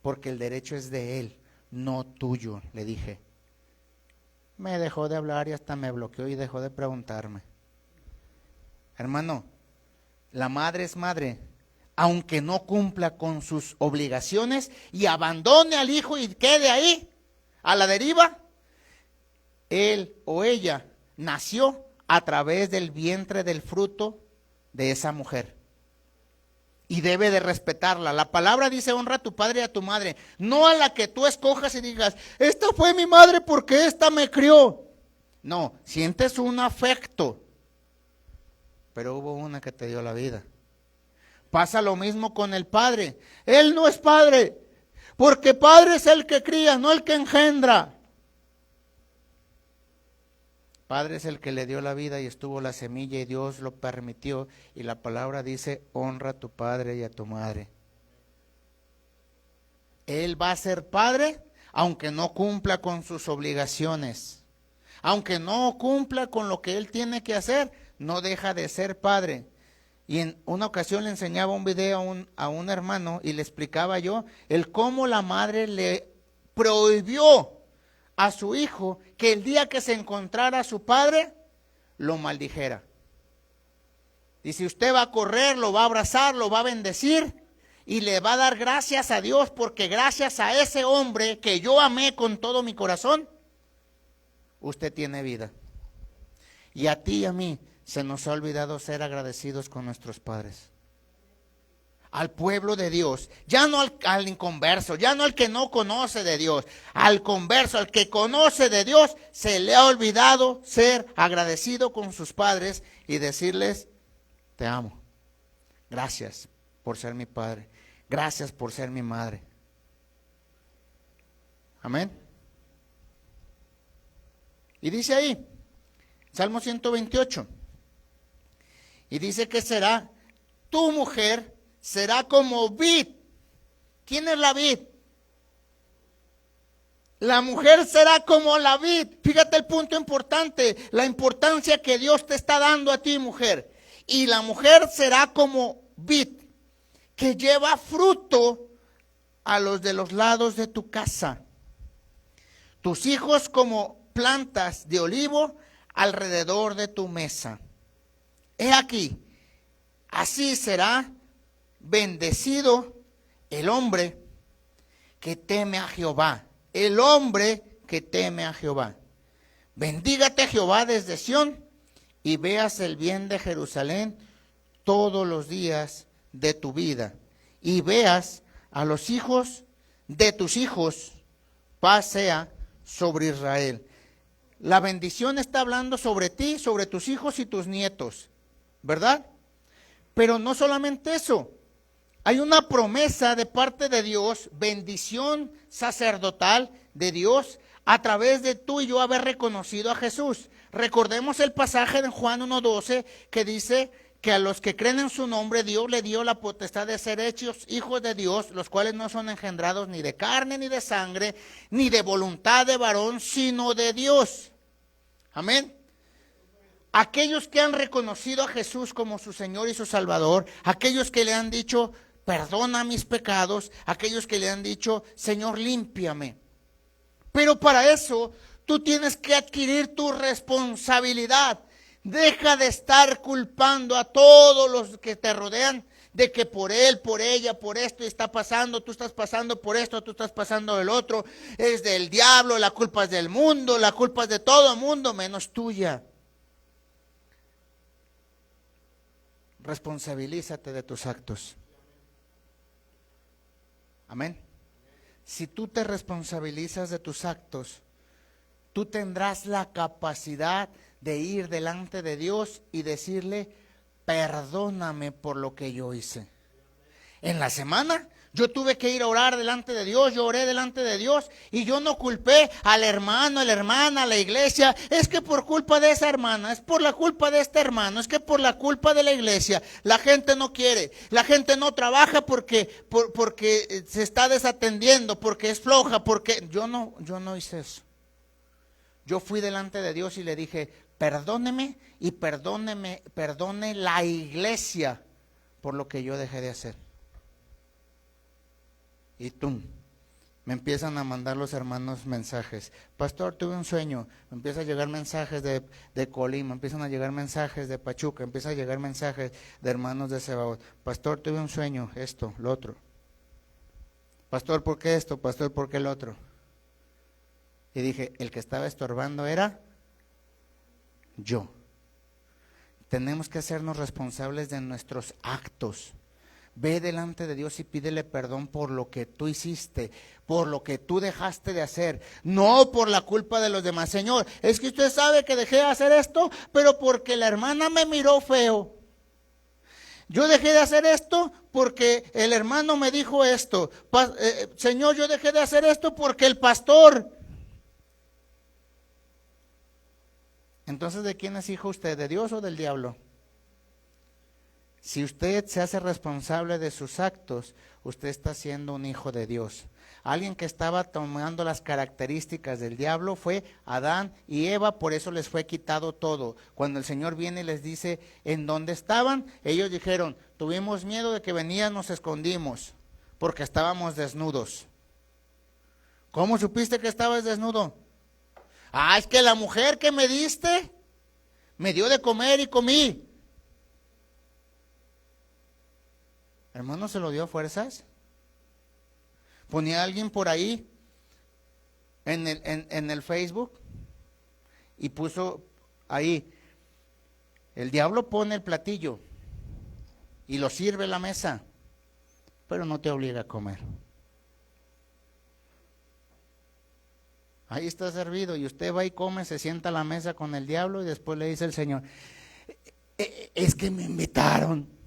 porque el derecho es de él, no tuyo, le dije. Me dejó de hablar y hasta me bloqueó y dejó de preguntarme. Hermano, la madre es madre, aunque no cumpla con sus obligaciones y abandone al hijo y quede ahí, a la deriva. Él o ella nació a través del vientre del fruto de esa mujer. Y debe de respetarla. La palabra dice, honra a tu padre y a tu madre. No a la que tú escojas y digas, esta fue mi madre porque esta me crió. No, sientes un afecto. Pero hubo una que te dio la vida. Pasa lo mismo con el padre. Él no es padre, porque padre es el que cría, no el que engendra. Padre es el que le dio la vida y estuvo la semilla y Dios lo permitió. Y la palabra dice, honra a tu padre y a tu madre. Él va a ser padre aunque no cumpla con sus obligaciones. Aunque no cumpla con lo que él tiene que hacer, no deja de ser padre. Y en una ocasión le enseñaba un video a un hermano y le explicaba yo el cómo la madre le prohibió a su hijo que el día que se encontrara a su padre, lo maldijera. Y si usted va a correr, lo va a abrazar, lo va a bendecir y le va a dar gracias a Dios porque gracias a ese hombre que yo amé con todo mi corazón, usted tiene vida. Y a ti y a mí se nos ha olvidado ser agradecidos con nuestros padres. Al pueblo de Dios, ya no al inconverso, ya no al que no conoce de Dios, al converso, al que conoce de Dios, se le ha olvidado ser agradecido con sus padres y decirles, te amo, gracias por ser mi padre, gracias por ser mi madre. Amén. Y dice ahí, Salmo 128, y dice que será tu mujer, será como vid. ¿Quién es la vid? La mujer será como la vid. Fíjate el punto importante, la importancia que Dios te está dando a ti, mujer. Y la mujer será como vid que lleva fruto a los de los lados de tu casa. Tus hijos como plantas de olivo alrededor de tu mesa. He aquí, así será bendecido el hombre que teme a Jehová. El hombre que teme a Jehová. Bendígate Jehová desde Sión y veas el bien de Jerusalén todos los días de tu vida. Y veas a los hijos de tus hijos, paz sea sobre Israel. La bendición está hablando sobre ti, sobre tus hijos y tus nietos, ¿verdad? Pero no solamente eso. Hay una promesa de parte de Dios, bendición sacerdotal de Dios, a través de tú y yo haber reconocido a Jesús. Recordemos el pasaje de Juan 1:12 que dice que a los que creen en su nombre Dios le dio la potestad de ser hechos hijos de Dios, los cuales no son engendrados ni de carne ni de sangre, ni de voluntad de varón, sino de Dios. Amén. Aquellos que han reconocido a Jesús como su Señor y su Salvador, aquellos que le han dicho, perdona mis pecados, aquellos que le han dicho, Señor, límpiame. Pero para eso tú tienes que adquirir tu responsabilidad. Deja de estar culpando a todos los que te rodean de que por él, por ella, por esto está pasando, tú estás pasando por esto, tú estás pasando del otro, es del diablo, la culpa es del mundo, la culpa es de todo el mundo menos tuya. Responsabilízate de tus actos. Amén. Si tú te responsabilizas de tus actos, tú tendrás la capacidad de ir delante de Dios y decirle, perdóname por lo que yo hice. En la semana yo tuve que ir a orar delante de Dios, yo oré delante de Dios y yo no culpé al hermano, a la hermana, a la iglesia. Es que por culpa de esa hermana, es por la culpa de este hermano, es que por la culpa de la iglesia, la gente no quiere, la gente no trabaja porque se está desatendiendo, porque es floja, porque yo no hice eso. Yo fui delante de Dios y le dije, perdóneme y perdone la iglesia por lo que yo dejé de hacer. Y tú, me empiezan a mandar los hermanos mensajes. Pastor, tuve un sueño. Me empiezan a llegar mensajes de Colima, empiezan a llegar mensajes de Pachuca, empiezan a llegar mensajes de hermanos de Sebaot. Pastor, tuve un sueño, esto, lo otro. Pastor, ¿por qué esto? Pastor, ¿por qué lo otro? Y dije, el que estaba estorbando era yo. Tenemos que hacernos responsables de nuestros actos. Ve delante de Dios y pídele perdón por lo que tú hiciste, por lo que tú dejaste de hacer, no por la culpa de los demás. Señor, es que usted sabe que dejé de hacer esto, pero porque la hermana me miró feo. Yo dejé de hacer esto porque el hermano me dijo esto. Señor, yo dejé de hacer esto porque el pastor. Entonces, ¿de quién es hijo usted? ¿De Dios o del diablo? Si usted se hace responsable de sus actos, usted está siendo un hijo de Dios. Alguien que estaba tomando las características del diablo fue Adán y Eva, por eso les fue quitado todo. Cuando el Señor viene y les dice en dónde estaban, ellos dijeron, tuvimos miedo de que venían, nos escondimos, porque estábamos desnudos. ¿Cómo supiste que estabas desnudo? Es que la mujer que me diste, me dio de comer y comí. Hermano, ¿se lo dio a fuerzas? Ponía a alguien por ahí en el Facebook y puso ahí, el diablo pone el platillo y lo sirve en la mesa, pero no te obliga a comer. Ahí está servido y usted va y come, se sienta a la mesa con el diablo y después le dice el Señor, es que me invitaron.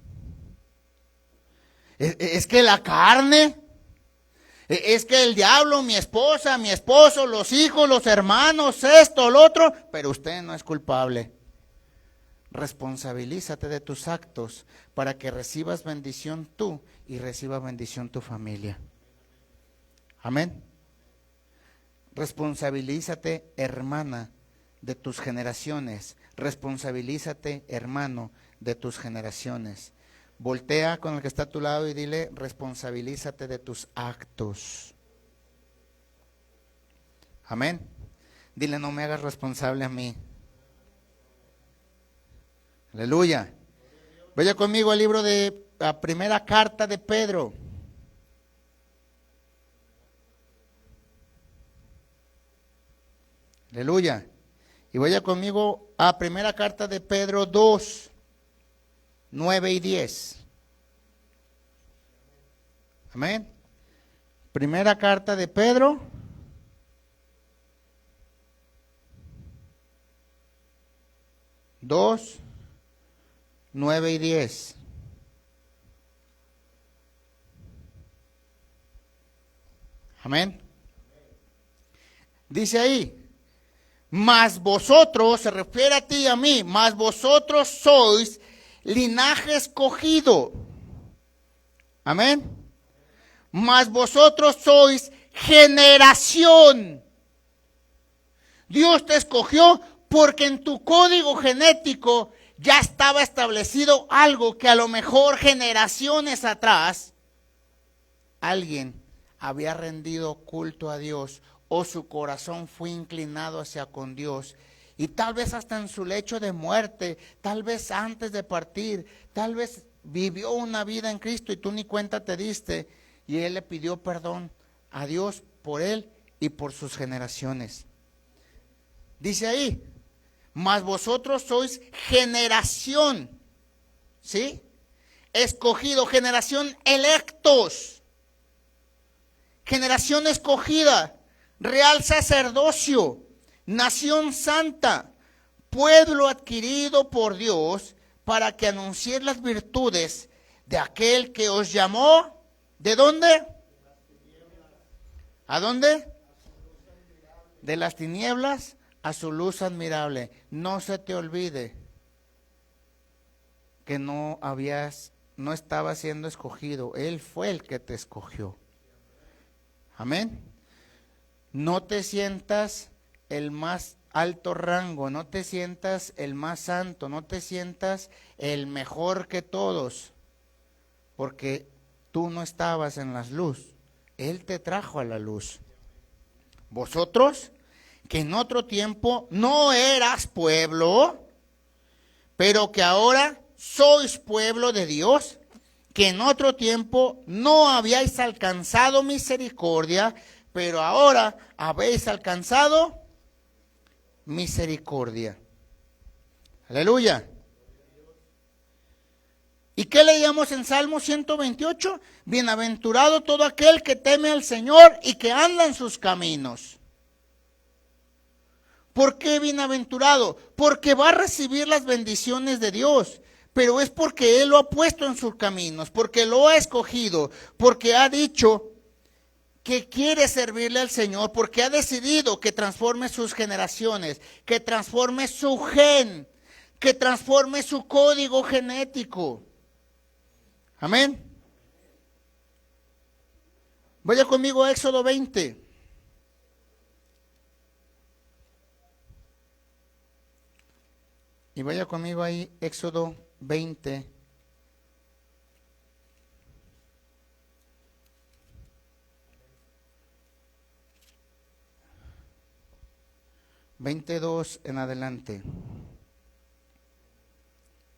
Es que la carne, es que el diablo, mi esposa, mi esposo, los hijos, los hermanos, esto, lo otro, pero usted no es culpable. Responsabilízate de tus actos para que recibas bendición tú y reciba bendición tu familia. Amén. Responsabilízate, hermana, de tus generaciones. Responsabilízate, hermano, de tus generaciones. Voltea con el que está a tu lado y dile, responsabilízate de tus actos. Amén. Dile, no me hagas responsable a mí. Aleluya. Vaya conmigo al libro de la primera carta de Pedro. Aleluya. Y vaya conmigo a primera carta de Pedro 2, 9 y 10. Amén. Primera carta de Pedro. Dos, 9 y 10. Amén. Dice ahí, mas vosotros, se refiere a ti y a mí, mas vosotros sois linaje escogido. Amén. Mas vosotros sois generación. Dios te escogió porque en tu código genético ya estaba establecido algo que a lo mejor generaciones atrás alguien había rendido culto a Dios o su corazón fue inclinado hacia con Dios. Y tal vez hasta en su lecho de muerte, tal vez antes de partir, tal vez vivió una vida en Cristo y tú ni cuenta te diste. Y él le pidió perdón a Dios por él y por sus generaciones. Dice ahí, mas vosotros sois generación, ¿sí? Escogido, generación electos, generación escogida, real sacerdocio, nación santa, pueblo adquirido por Dios, para que anunciéis las virtudes de aquel que os llamó. ¿De dónde? ¿A dónde? De las tinieblas a su luz admirable. No se te olvide que no estabas siendo escogido. Él fue el que te escogió. Amén. No te sientas el más alto rango, no te sientas el más santo, no te sientas el mejor que todos, porque tú no estabas en la luz. Él te trajo a la luz. Vosotros, que en otro tiempo no eras pueblo, pero que ahora sois pueblo de Dios, que en otro tiempo no habíais alcanzado misericordia, pero ahora habéis alcanzado misericordia. Aleluya. ¿Y qué leíamos en Salmo 128? Bienaventurado todo aquel que teme al Señor y que anda en sus caminos. ¿Por qué bienaventurado? Porque va a recibir las bendiciones de Dios, pero es porque Él lo ha puesto en sus caminos, porque lo ha escogido, porque ha dicho que quiere servirle al Señor, porque ha decidido que transforme sus generaciones, que transforme su gen, que transforme su código genético. Amén. Vaya conmigo a Éxodo 20. Y vaya conmigo ahí, Éxodo 20. $22 en adelante.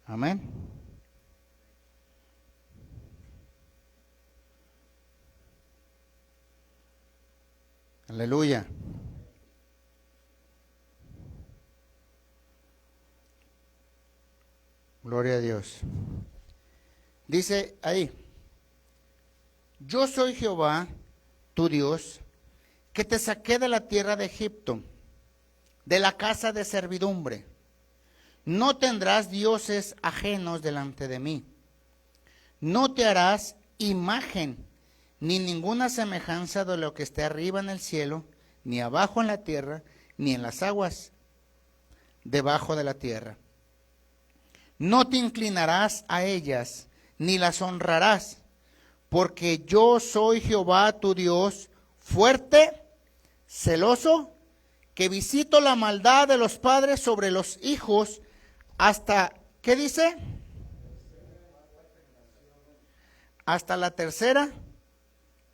Amén. Aleluya. Gloria a Dios. Dice ahí, yo soy Jehová, tu Dios, que te saqué de la tierra de Egipto, de la casa de servidumbre. No tendrás dioses ajenos delante de mí. No te harás imagen, ni ninguna semejanza de lo que esté arriba en el cielo, ni abajo en la tierra, ni en las aguas debajo de la tierra. No te inclinarás a ellas, ni las honrarás, porque yo soy Jehová tu Dios, fuerte, celoso, que visito la maldad de los padres sobre los hijos hasta, ¿qué dice? hasta la tercera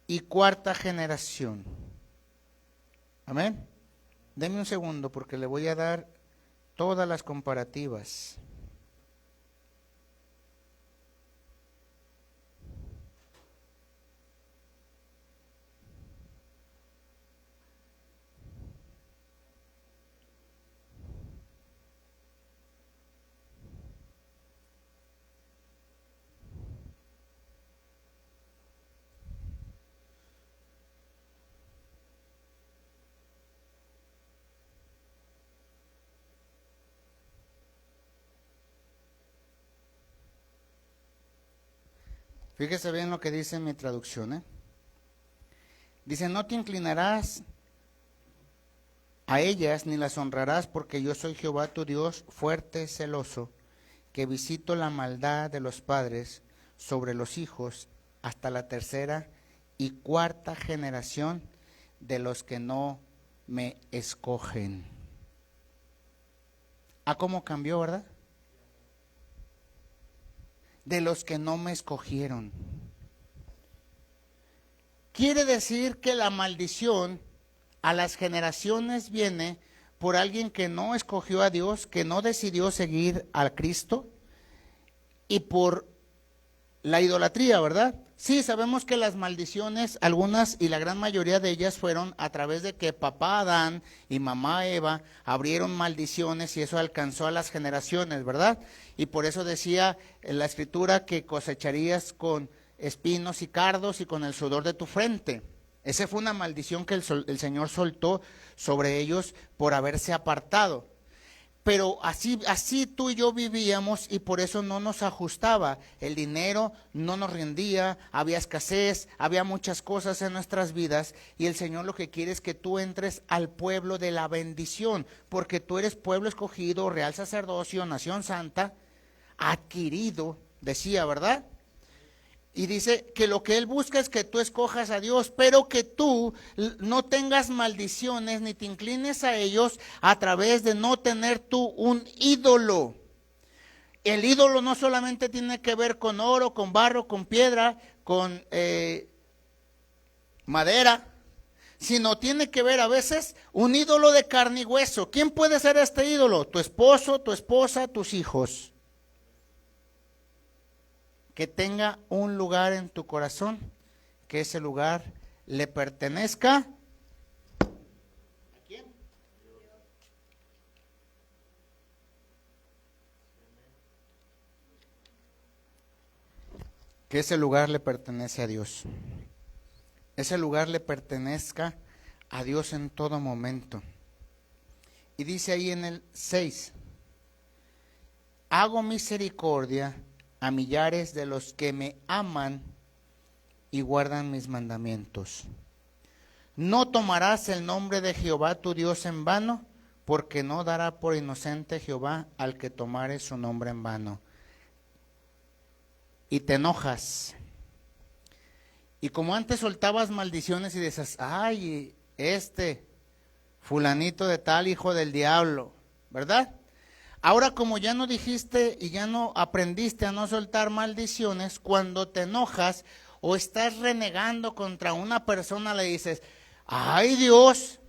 y cuarta generación. Amén. Deme un segundo porque le voy a dar todas las comparativas. Fíjese bien lo que dice mi traducción, ¿eh? Dice, no te inclinarás a ellas ni las honrarás, porque yo soy Jehová tu Dios, fuerte, celoso, que visito la maldad de los padres sobre los hijos hasta la tercera y cuarta generación de los que no me escogen. ¿Ah, cómo cambió, verdad? De los que no me escogieron. Quiere decir que la maldición a las generaciones viene por alguien que no escogió a Dios, que no decidió seguir a Cristo, y por la idolatría, ¿verdad? Sí, sabemos que las maldiciones, algunas y la gran mayoría de ellas fueron a través de que papá Adán y mamá Eva abrieron maldiciones y eso alcanzó a las generaciones, ¿verdad? Y por eso decía en la escritura que cosecharías con espinos y cardos y con el sudor de tu frente. Esa fue una maldición que el Señor soltó sobre ellos por haberse apartado. Pero así tú y yo vivíamos y por eso no nos ajustaba. El dinero no nos rendía, había escasez, había muchas cosas en nuestras vidas y el Señor lo que quiere es que tú entres al pueblo de la bendición, porque tú eres pueblo escogido, real sacerdocio, nación santa, adquirido, decía, ¿verdad? Y dice que lo que Él busca es que tú escojas a Dios, pero que tú no tengas maldiciones ni te inclines a ellos a través de no tener tú un ídolo. El ídolo no solamente tiene que ver con oro, con barro, con piedra, con madera, sino tiene que ver a veces un ídolo de carne y hueso. ¿Quién puede ser este ídolo? Tu esposo, tu esposa, tus hijos. Que tenga un lugar en tu corazón, que ese lugar le pertenezca. ¿A quién? Que ese lugar le pertenece a Dios. Ese lugar le pertenezca a Dios en todo momento. Y dice ahí en el 6, hago misericordia a millares de los que me aman y guardan mis mandamientos. No tomarás el nombre de Jehová tu Dios en vano, porque no dará por inocente Jehová al que tomare su nombre en vano. Y te enojas. Y como antes soltabas maldiciones y dices, ay, fulanito de tal, hijo del diablo, ¿verdad? Ahora como ya no dijiste y ya no aprendiste a no soltar maldiciones, cuando te enojas o estás renegando contra una persona le dices, ¡ay Dios!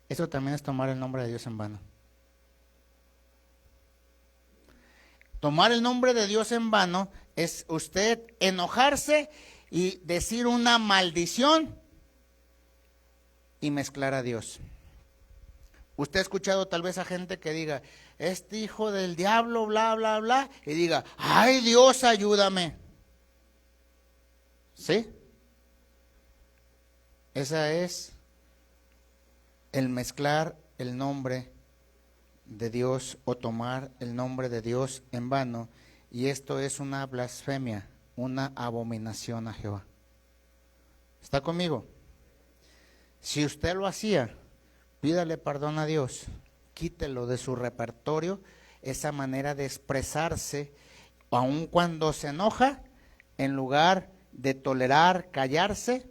Eso también es tomar el nombre de Dios en vano. Tomar el nombre de Dios en vano es usted enojarse y decir una maldición y mezclar a Dios. Usted ha escuchado tal vez a gente que diga, este hijo del diablo, bla, bla, bla, y diga, ay Dios, ayúdame. ¿Sí? Esa es el mezclar el nombre de Dios o tomar el nombre de Dios en vano. Y esto es una blasfemia, una abominación a Jehová. ¿Está conmigo? Si usted lo hacía, pídale perdón a Dios, quítelo de su repertorio, esa manera de expresarse, aun cuando se enoja, en lugar de tolerar, callarse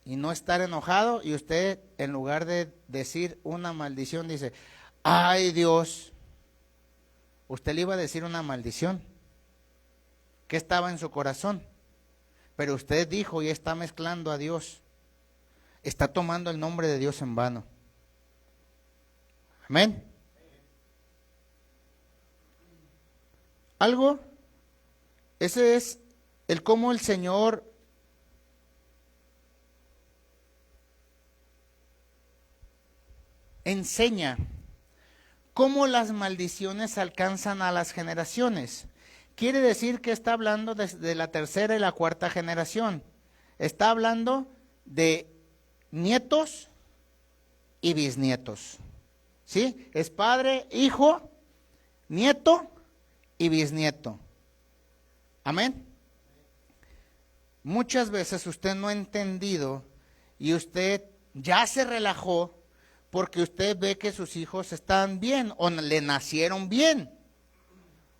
y no estar enojado, y usted en lugar de decir una maldición dice, ay Dios, usted le iba a decir una maldición, ¿Qué estaba en su corazón? Pero usted dijo y está mezclando a Dios. Está tomando el nombre de Dios en vano. Amén. ¿Algo? Ese es el cómo el Señor enseña cómo las maldiciones alcanzan a las generaciones. Quiere decir que está hablando de la tercera y la cuarta generación. Está hablando de nietos y bisnietos. ¿Sí? Es padre, hijo, nieto y bisnieto. Amén. Muchas veces usted no ha entendido y usted ya se relajó porque usted ve que sus hijos están bien o le nacieron bien,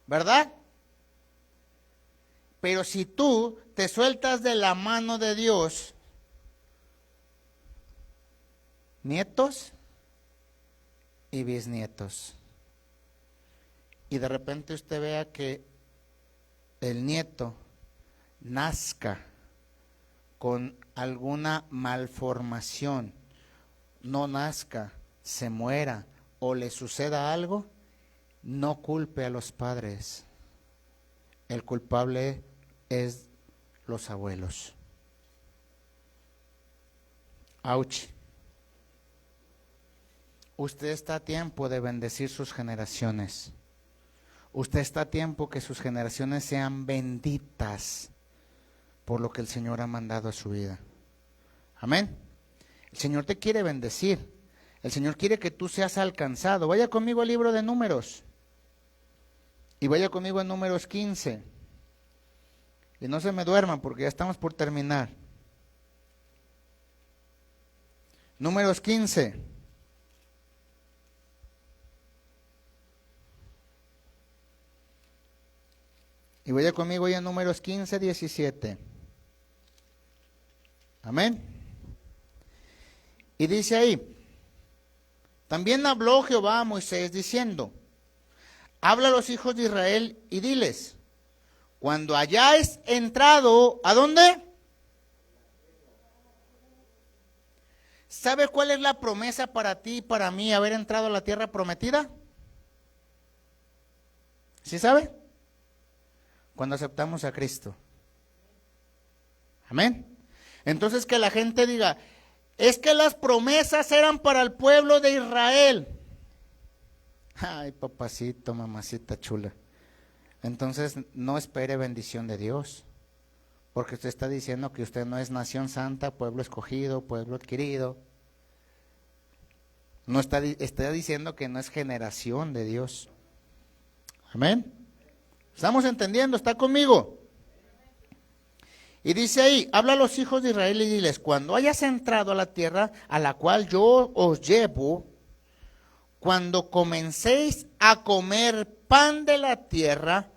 ¿verdad? Pero si tú te sueltas de la mano de Dios, nietos y bisnietos, y de repente usted vea que el nieto nazca con alguna malformación, no nazca, se muera o le suceda algo, no culpe a los padres. El culpable es los abuelos. Ouch. Usted está a tiempo de bendecir sus generaciones. Usted está a tiempo que sus generaciones sean benditas por lo que el Señor ha mandado a su vida. Amén. El Señor te quiere bendecir. El Señor quiere que tú seas alcanzado. Vaya conmigo al libro de Números. Y vaya conmigo a Números 15. Y no se me duerman porque ya estamos por terminar. Números 15. Y vaya conmigo ya a Números 15, 17. Amén. Y dice ahí, también habló Jehová a Moisés diciendo, habla a los hijos de Israel y diles, cuando hayáis entrado, ¿a dónde? ¿Sabe cuál es la promesa para ti y para mí haber entrado a la tierra prometida? ¿Sí sabe? Cuando aceptamos a Cristo. Amén. Entonces que la gente diga, es que las promesas eran para el pueblo de Israel. Ay, papacito, mamacita chula. Entonces no espere bendición de Dios, porque usted está diciendo que usted no es nación santa, pueblo escogido, pueblo adquirido. No está diciendo que no es generación de Dios. Amén. ¿Estamos entendiendo? ¿Está conmigo? Y dice ahí, habla a los hijos de Israel y diles, cuando hayas entrado a la tierra a la cual yo os llevo, cuando comencéis a comer pan de la tierra,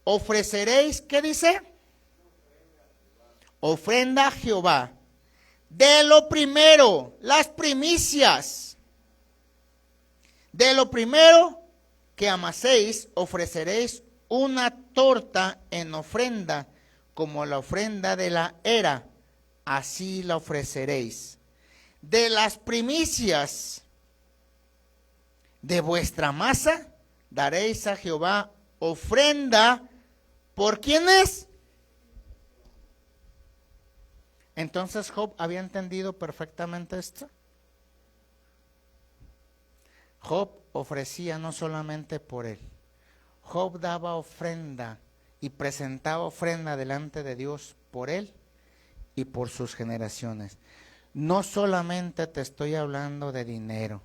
ofreceréis, ¿qué dice? Ofrenda a Jehová. De lo primero, las primicias. De lo primero que amaséis, ofreceréis una torta en ofrenda, como la ofrenda de la era, así la ofreceréis. De las primicias de vuestra masa, daréis a Jehová ofrenda. ¿Por quién es? Entonces Job había entendido perfectamente esto. Job ofrecía no solamente por él. Job daba ofrenda y presentaba ofrenda delante de Dios por él y por sus generaciones. No solamente te estoy hablando de dinero.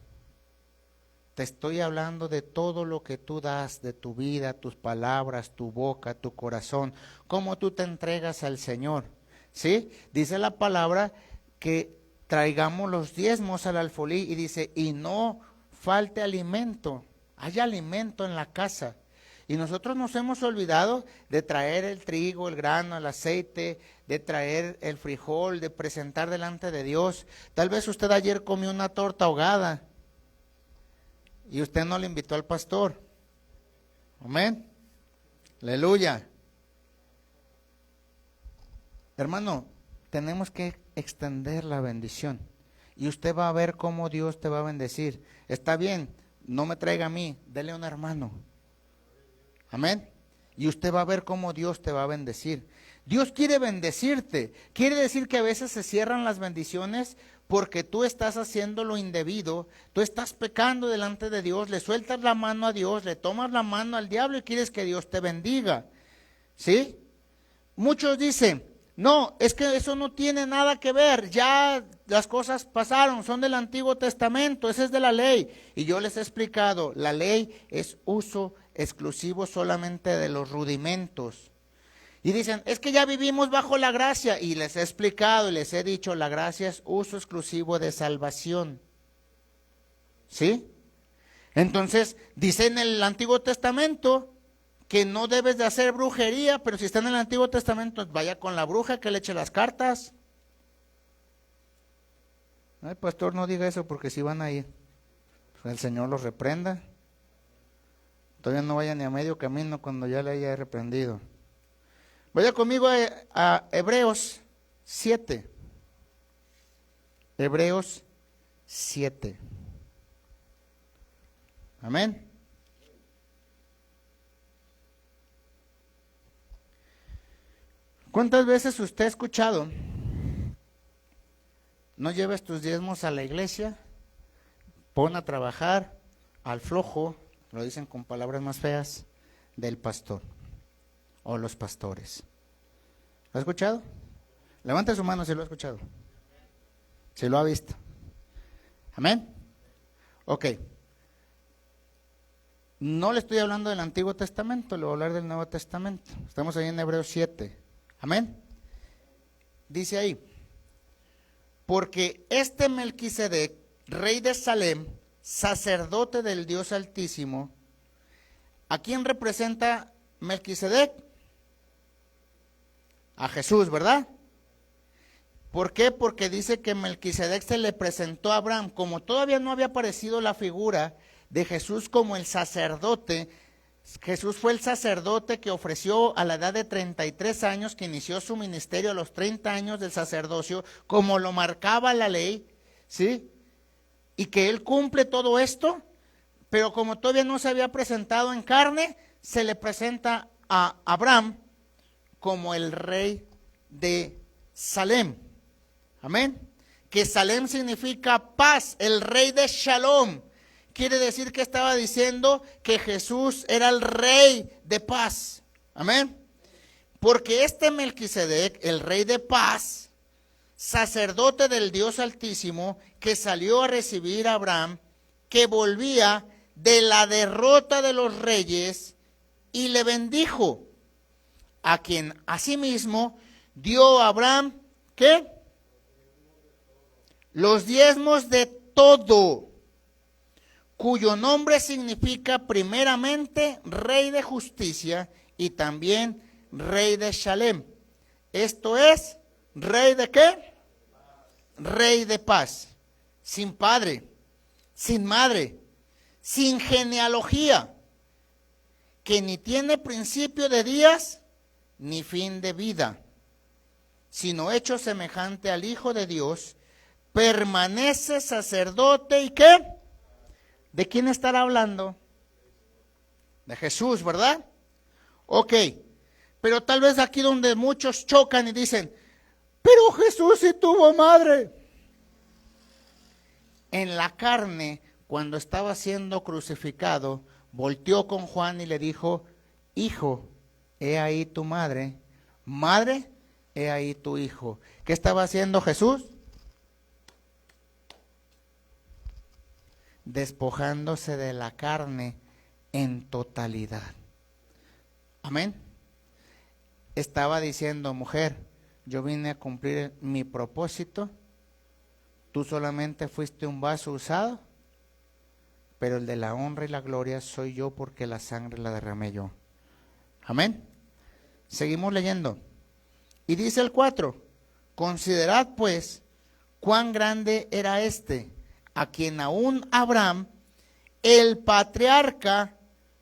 Te estoy hablando de todo lo que tú das, de tu vida, tus palabras, tu boca, tu corazón, cómo tú te entregas al Señor. ¿Sí? Dice la palabra que traigamos los diezmos al alfolí y dice, y no falte alimento, hay alimento en la casa. Y nosotros nos hemos olvidado de traer el trigo, el grano, el aceite, de traer el frijol, de presentar delante de Dios. Tal vez usted ayer comió una torta ahogada y usted no le invitó al pastor. Amén. Aleluya. Hermano, tenemos que extender la bendición. Y usted va a ver cómo Dios te va a bendecir. Está bien, no me traiga a mí, dele a un hermano. Amén. Y usted va a ver cómo Dios te va a bendecir. Dios quiere bendecirte. Quiere decir que a veces se cierran las bendiciones porque tú estás haciendo lo indebido, tú estás pecando delante de Dios, le sueltas la mano a Dios, le tomas la mano al diablo y quieres que Dios te bendiga. ¿Sí? Muchos dicen, no, es que eso no tiene nada que ver, ya las cosas pasaron, son del Antiguo Testamento, ese es de la ley. Y yo les he explicado, la ley es uso exclusivo solamente de los rudimentos. Y dicen, es que ya vivimos bajo la gracia. Y les he explicado y les he dicho, la gracia es uso exclusivo de salvación. ¿Sí? Entonces, dice en el Antiguo Testamento que no debes de hacer brujería, pero si está en el Antiguo Testamento, vaya con la bruja que le eche las cartas. Ay, pastor, no diga eso porque si van a ir, el Señor los reprenda. Todavía no vayan ni a medio camino cuando ya le haya reprendido. Vaya conmigo a Hebreos 7. Hebreos 7. Amén. ¿Cuántas veces usted ha escuchado? No lleves tus diezmos a la iglesia, pon a trabajar al flojo, lo dicen con palabras más feas, del pastor o los pastores. ¿Lo ha escuchado? Levante su mano si lo ha escuchado. Si lo ha visto. Amén. Ok. No le estoy hablando del Antiguo Testamento, le voy a hablar del Nuevo Testamento. Estamos ahí en Hebreos 7. Amén. Dice ahí, porque este Melquisedec, rey de Salem, sacerdote del Dios Altísimo, ¿a quién representa Melquisedec? A Jesús, ¿verdad? ¿Por qué? Porque dice que Melquisedec se le presentó a Abraham. Como todavía no había aparecido la figura de Jesús como el sacerdote, Jesús fue el sacerdote que ofreció a la edad de 33 años, que inició su ministerio a los 30 años del sacerdocio, como lo marcaba la ley, ¿sí? Y que él cumple todo esto, pero como todavía no se había presentado en carne, se le presenta a Abraham como el rey de Salem. Amén. Que Salem significa paz, el rey de Shalom. Quiere decir que estaba diciendo que Jesús era el rey de paz. Amén. Porque este Melquisedec, el rey de paz, sacerdote del Dios Altísimo, que salió a recibir a Abraham, que volvía de la derrota de los reyes, y le bendijo, a quien asimismo dio a Abraham, ¿qué? Los diezmos de todo, cuyo nombre significa primeramente rey de justicia y también rey de Shalem. Esto es, ¿rey de qué? Rey de paz, sin padre, sin madre, sin genealogía, que ni tiene principio de días ni fin de vida, sino hecho semejante al Hijo de Dios, permanece sacerdote y ¿qué? ¿De quién estará hablando? De Jesús, ¿verdad? Ok, pero tal vez aquí donde muchos chocan y dicen, pero Jesús sí tuvo madre. En la carne, cuando estaba siendo crucificado, volteó con Juan y le dijo, hijo, he ahí tu madre, madre, he ahí tu hijo. ¿Qué estaba haciendo Jesús? Despojándose de la carne en totalidad. Amén. Estaba diciendo, mujer, yo vine a cumplir mi propósito, tú solamente fuiste un vaso usado, pero el de la honra y la gloria soy yo porque la sangre la derramé yo. Amén. Seguimos leyendo. Y dice el 4, considerad pues cuán grande era este, a quien aún Abraham, el patriarca,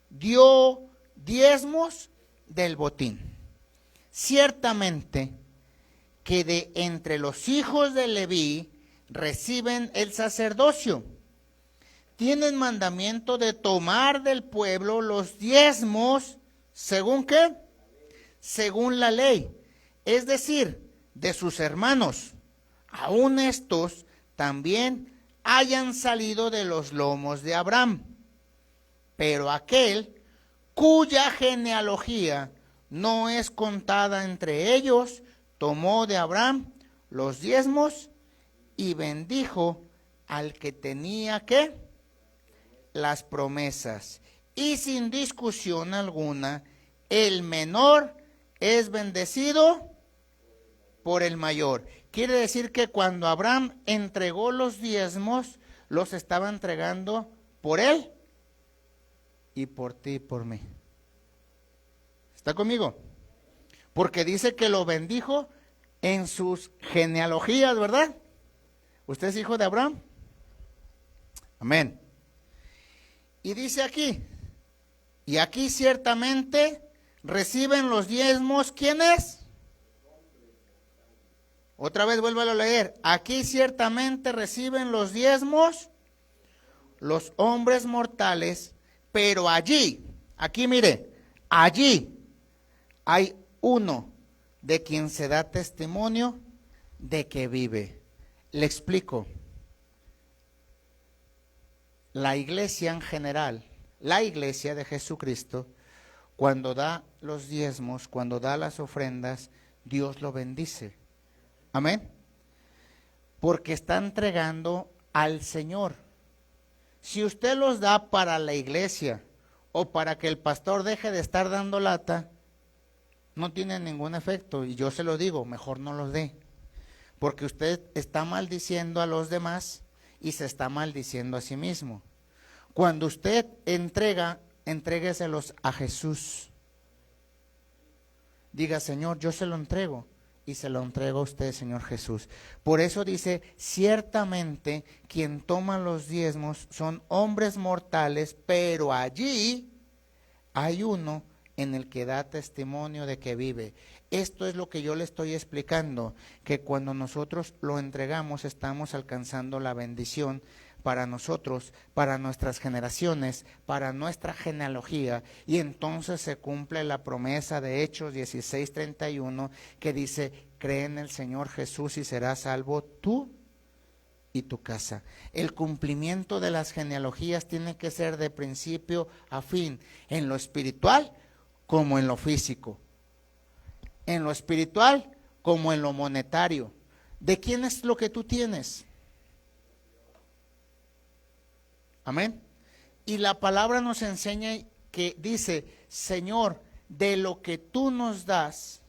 dio diezmos del botín. Ciertamente que de entre los hijos de Leví reciben el sacerdocio. Tienen mandamiento de tomar del pueblo los diezmos, ¿según qué? Según la ley, es decir, de sus hermanos. Aún estos también hayan salido de los lomos de Abraham. Pero aquel cuya genealogía no es contada entre ellos, tomó de Abraham los diezmos y bendijo al que tenía ¿qué? Las promesas. Y sin discusión alguna, el menor es bendecido por el mayor. Quiere decir que cuando Abraham entregó los diezmos, los estaba entregando por él y por ti y por mí. ¿Está conmigo? Porque dice que lo bendijo en sus genealogías, ¿verdad? ¿Usted es hijo de Abraham? Amén. Y dice aquí, y aquí ciertamente reciben los diezmos, ¿quiénes? Otra vez vuélvalo a leer. Aquí ciertamente reciben los diezmos los hombres mortales, pero allí, aquí mire, allí hay uno de quien se da testimonio de que vive. Le explico. La iglesia en general, la iglesia de Jesucristo, cuando da los diezmos, cuando da las ofrendas, Dios lo bendice. Amén. Porque está entregando al Señor. Si usted los da para la iglesia o para que el pastor deje de estar dando lata, no tiene ningún efecto. Y yo se lo digo, mejor no los dé. Porque usted está maldiciendo a los demás y se está maldiciendo a sí mismo. Cuando usted entrega, entrégueselos a Jesús. Diga, Señor, yo se lo entrego. Y se lo entrego a usted, Señor Jesús. Por eso dice, ciertamente quien toma los diezmos son hombres mortales, pero allí hay uno en el que da testimonio de que vive. Esto es lo que yo le estoy explicando, que cuando nosotros lo entregamos estamos alcanzando la bendición para nosotros, para nuestras generaciones, para nuestra genealogía, y entonces se cumple la promesa de Hechos 16:31 que dice, cree en el Señor Jesús y serás salvo tú y tu casa. El cumplimiento de las genealogías tiene que ser de principio a fin, en lo espiritual como en lo físico, en lo espiritual como en lo monetario. ¿De quién es lo que tú tienes? Amén. Y la palabra nos enseña que dice, Señor, de lo que tú nos das,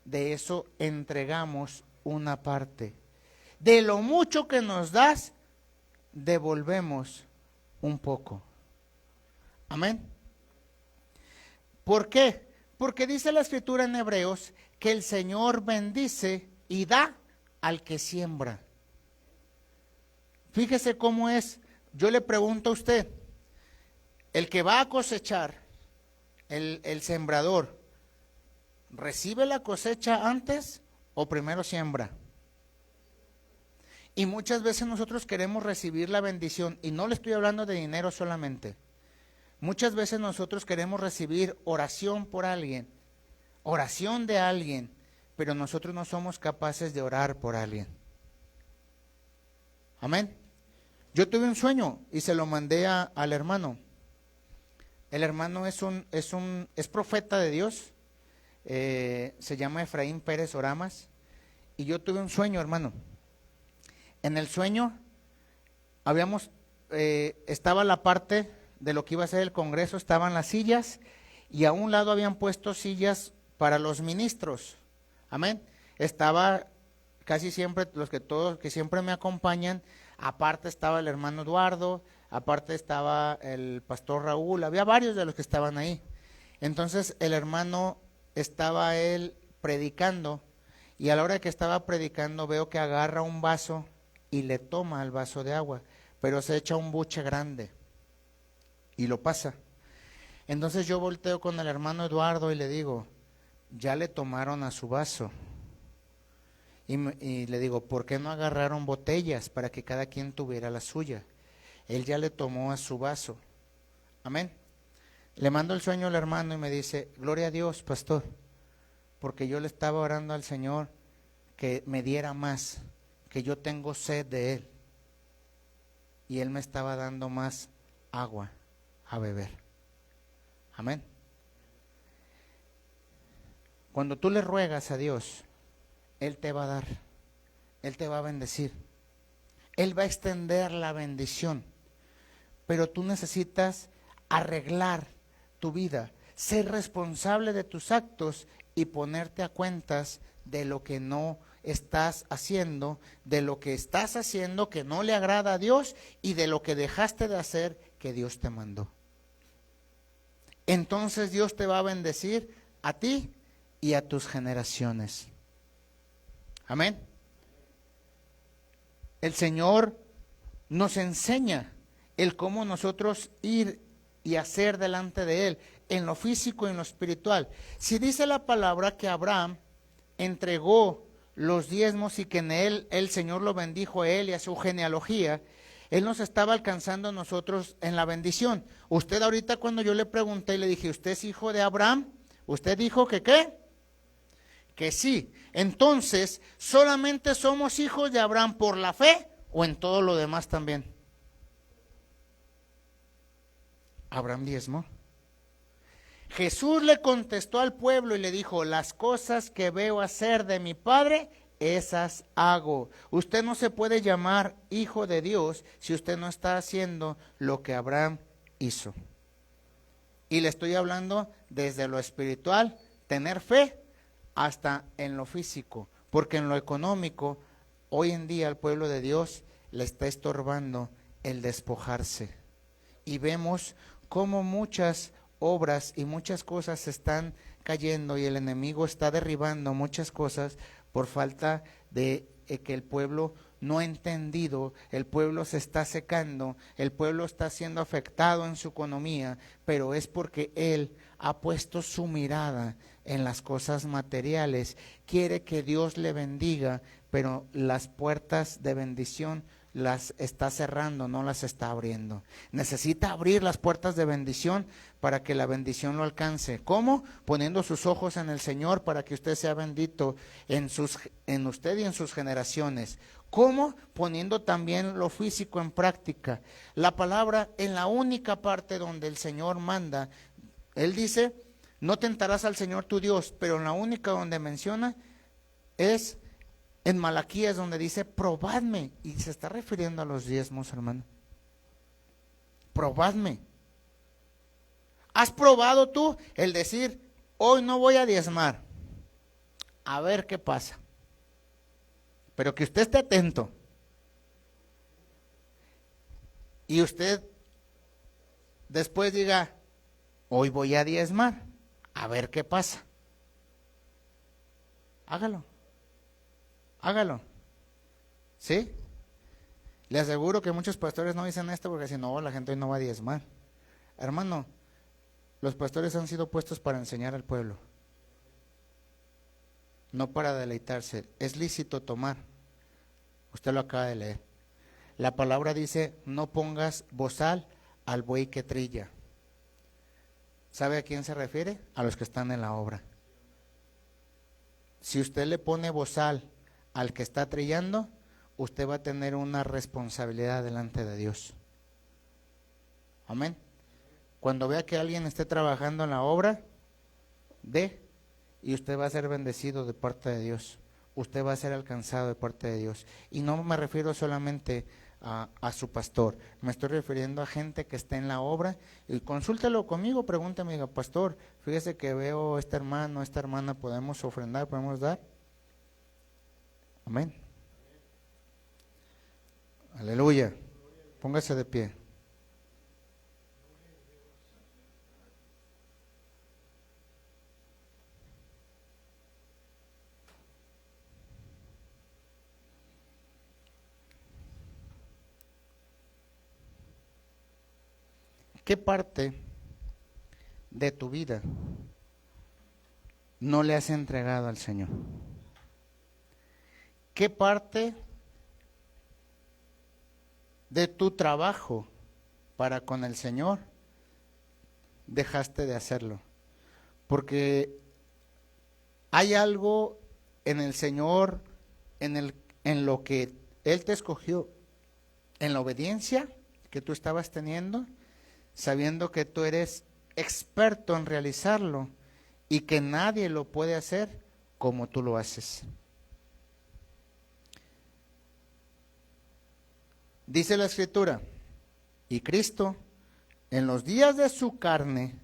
de eso entregamos una parte. De lo mucho que nos das, devolvemos un poco. Amén. ¿Por qué? Porque dice la Escritura en Hebreos que el Señor bendice y da al que siembra. Fíjese cómo es. Yo le pregunto a usted, el que va a cosechar, el sembrador, ¿recibe la cosecha antes o primero siembra? Y muchas veces nosotros queremos recibir la bendición, y no le estoy hablando de dinero solamente. Muchas veces nosotros queremos recibir oración por alguien, oración de alguien, pero nosotros no somos capaces de orar por alguien. Amén. Yo tuve un sueño y se lo mandé al hermano. El hermano es profeta de Dios, se llama Efraín Pérez Oramas, y yo tuve un sueño, hermano. En el sueño estaba la parte de lo que iba a ser el Congreso, estaban las sillas, y a un lado habían puesto sillas para los ministros. Amén. Estaba casi siempre los que siempre me acompañan. Aparte estaba el hermano Eduardo, aparte estaba el pastor Raúl, había varios de los que estaban ahí. Entonces el hermano estaba él predicando, y a la hora que estaba predicando veo que agarra un vaso y le toma el vaso de agua, pero se echa un buche grande y lo pasa. Entonces yo volteo con el hermano Eduardo y le digo, ya le tomaron a su vaso. Y le digo, ¿por qué no agarraron botellas para que cada quien tuviera la suya? Él ya le tomó a su vaso. Amén. Le mando el sueño al hermano y me dice, gloria a Dios, pastor, porque yo le estaba orando al Señor que me diera más, que yo tengo sed de Él. Y Él me estaba dando más agua a beber. Amén. Cuando tú le ruegas a Dios, Él te va a dar, Él te va a bendecir, Él va a extender la bendición, pero tú necesitas arreglar tu vida, ser responsable de tus actos y ponerte a cuentas de lo que no estás haciendo, de lo que estás haciendo que no le agrada a Dios y de lo que dejaste de hacer que Dios te mandó. Entonces Dios te va a bendecir a ti y a tus generaciones. Amén. El Señor nos enseña el cómo nosotros ir y hacer delante de Él, en lo físico y en lo espiritual. Si dice la palabra que Abraham entregó los diezmos y que en él el Señor lo bendijo a él y a su genealogía, Él nos estaba alcanzando a nosotros en la bendición. Usted ahorita cuando yo le pregunté y le dije, ¿usted es hijo de Abraham? Usted dijo que ¿qué? Que sí. Entonces, ¿solamente somos hijos de Abraham por la fe o en todo lo demás también? Abraham diezmó. Jesús le contestó al pueblo y le dijo, las cosas que veo hacer de mi Padre, esas hago. Usted no se puede llamar hijo de Dios si usted no está haciendo lo que Abraham hizo. Y le estoy hablando desde lo espiritual, tener fe, hasta en lo físico, porque en lo económico, hoy en día al pueblo de Dios le está estorbando el despojarse. Y vemos cómo muchas obras y muchas cosas están cayendo y el enemigo está derribando muchas cosas por falta de que el pueblo no ha entendido, el pueblo se está secando, el pueblo está siendo afectado en su economía, pero es porque él ha puesto su mirada en las cosas materiales, quiere que Dios le bendiga, pero las puertas de bendición las está cerrando, no las está abriendo. Necesita abrir las puertas de bendición para que la bendición lo alcance. ¿Cómo? Poniendo sus ojos en el Señor para que usted sea bendito en usted y en sus generaciones. ¿Cómo? Poniendo también lo físico en práctica. La palabra en la única parte donde el Señor manda, Él dice, no tentarás al Señor tu Dios, pero en la única donde menciona es en Malaquías, donde dice, probadme, y se está refiriendo a los diezmos, hermano. Probadme. ¿Has probado tú el decir, hoy no voy a diezmar? A ver qué pasa. Pero que usted esté atento. Y usted después diga, hoy voy a diezmar. A ver qué pasa. Hágalo. Hágalo. ¿Sí? Le aseguro que muchos pastores no dicen esto porque si no, la gente hoy no va a diezmar. Hermano, los pastores han sido puestos para enseñar al pueblo, no para deleitarse. Es lícito tomar. Usted lo acaba de leer. La palabra dice, no pongas bozal al buey que trilla. ¿Sabe a quién se refiere? A los que están en la obra. Si usted le pone bozal al que está trillando, usted va a tener una responsabilidad delante de Dios. Amén. Cuando vea que alguien esté trabajando en la obra, dé, y usted va a ser bendecido de parte de Dios. Usted va a ser alcanzado de parte de Dios. Y no me refiero solamente a su pastor, me estoy refiriendo a gente que esté en la obra. Y consúltelo conmigo, pregúntame, diga, pastor, fíjese que veo este hermano, esta hermana, ¿podemos ofrendar, podemos dar? Amén. Aleluya. Póngase de pie. ¿Qué parte de tu vida no le has entregado al Señor? ¿qué parte de tu trabajo para con el Señor dejaste de hacerlo? Porque hay algo en el Señor, en lo que Él te escogió, en la obediencia que tú estabas teniendo, sabiendo que tú eres experto en realizarlo y que nadie lo puede hacer como tú lo haces. Dice la Escritura, y Cristo, en los días de su carne,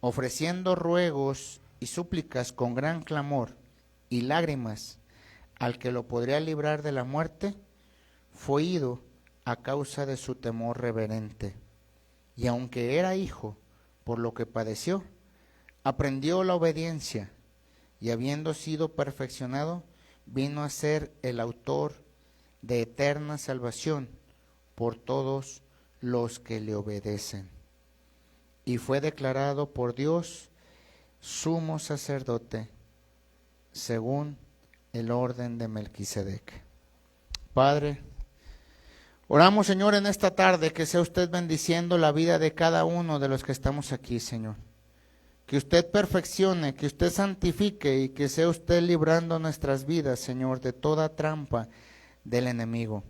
ofreciendo ruegos y súplicas con gran clamor y lágrimas al que lo podría librar de la muerte, fue ido a causa de su temor reverente. Y aunque era hijo, por lo que padeció, aprendió la obediencia, y habiendo sido perfeccionado, vino a ser el autor de eterna salvación por todos los que le obedecen. Y fue declarado por Dios sumo sacerdote según el orden de Melquisedec. Padre, oramos, Señor, en esta tarde que sea usted bendiciendo la vida de cada uno de los que estamos aquí, Señor. Que usted perfeccione, que usted santifique y que sea usted librando nuestras vidas, Señor, de toda trampa del enemigo.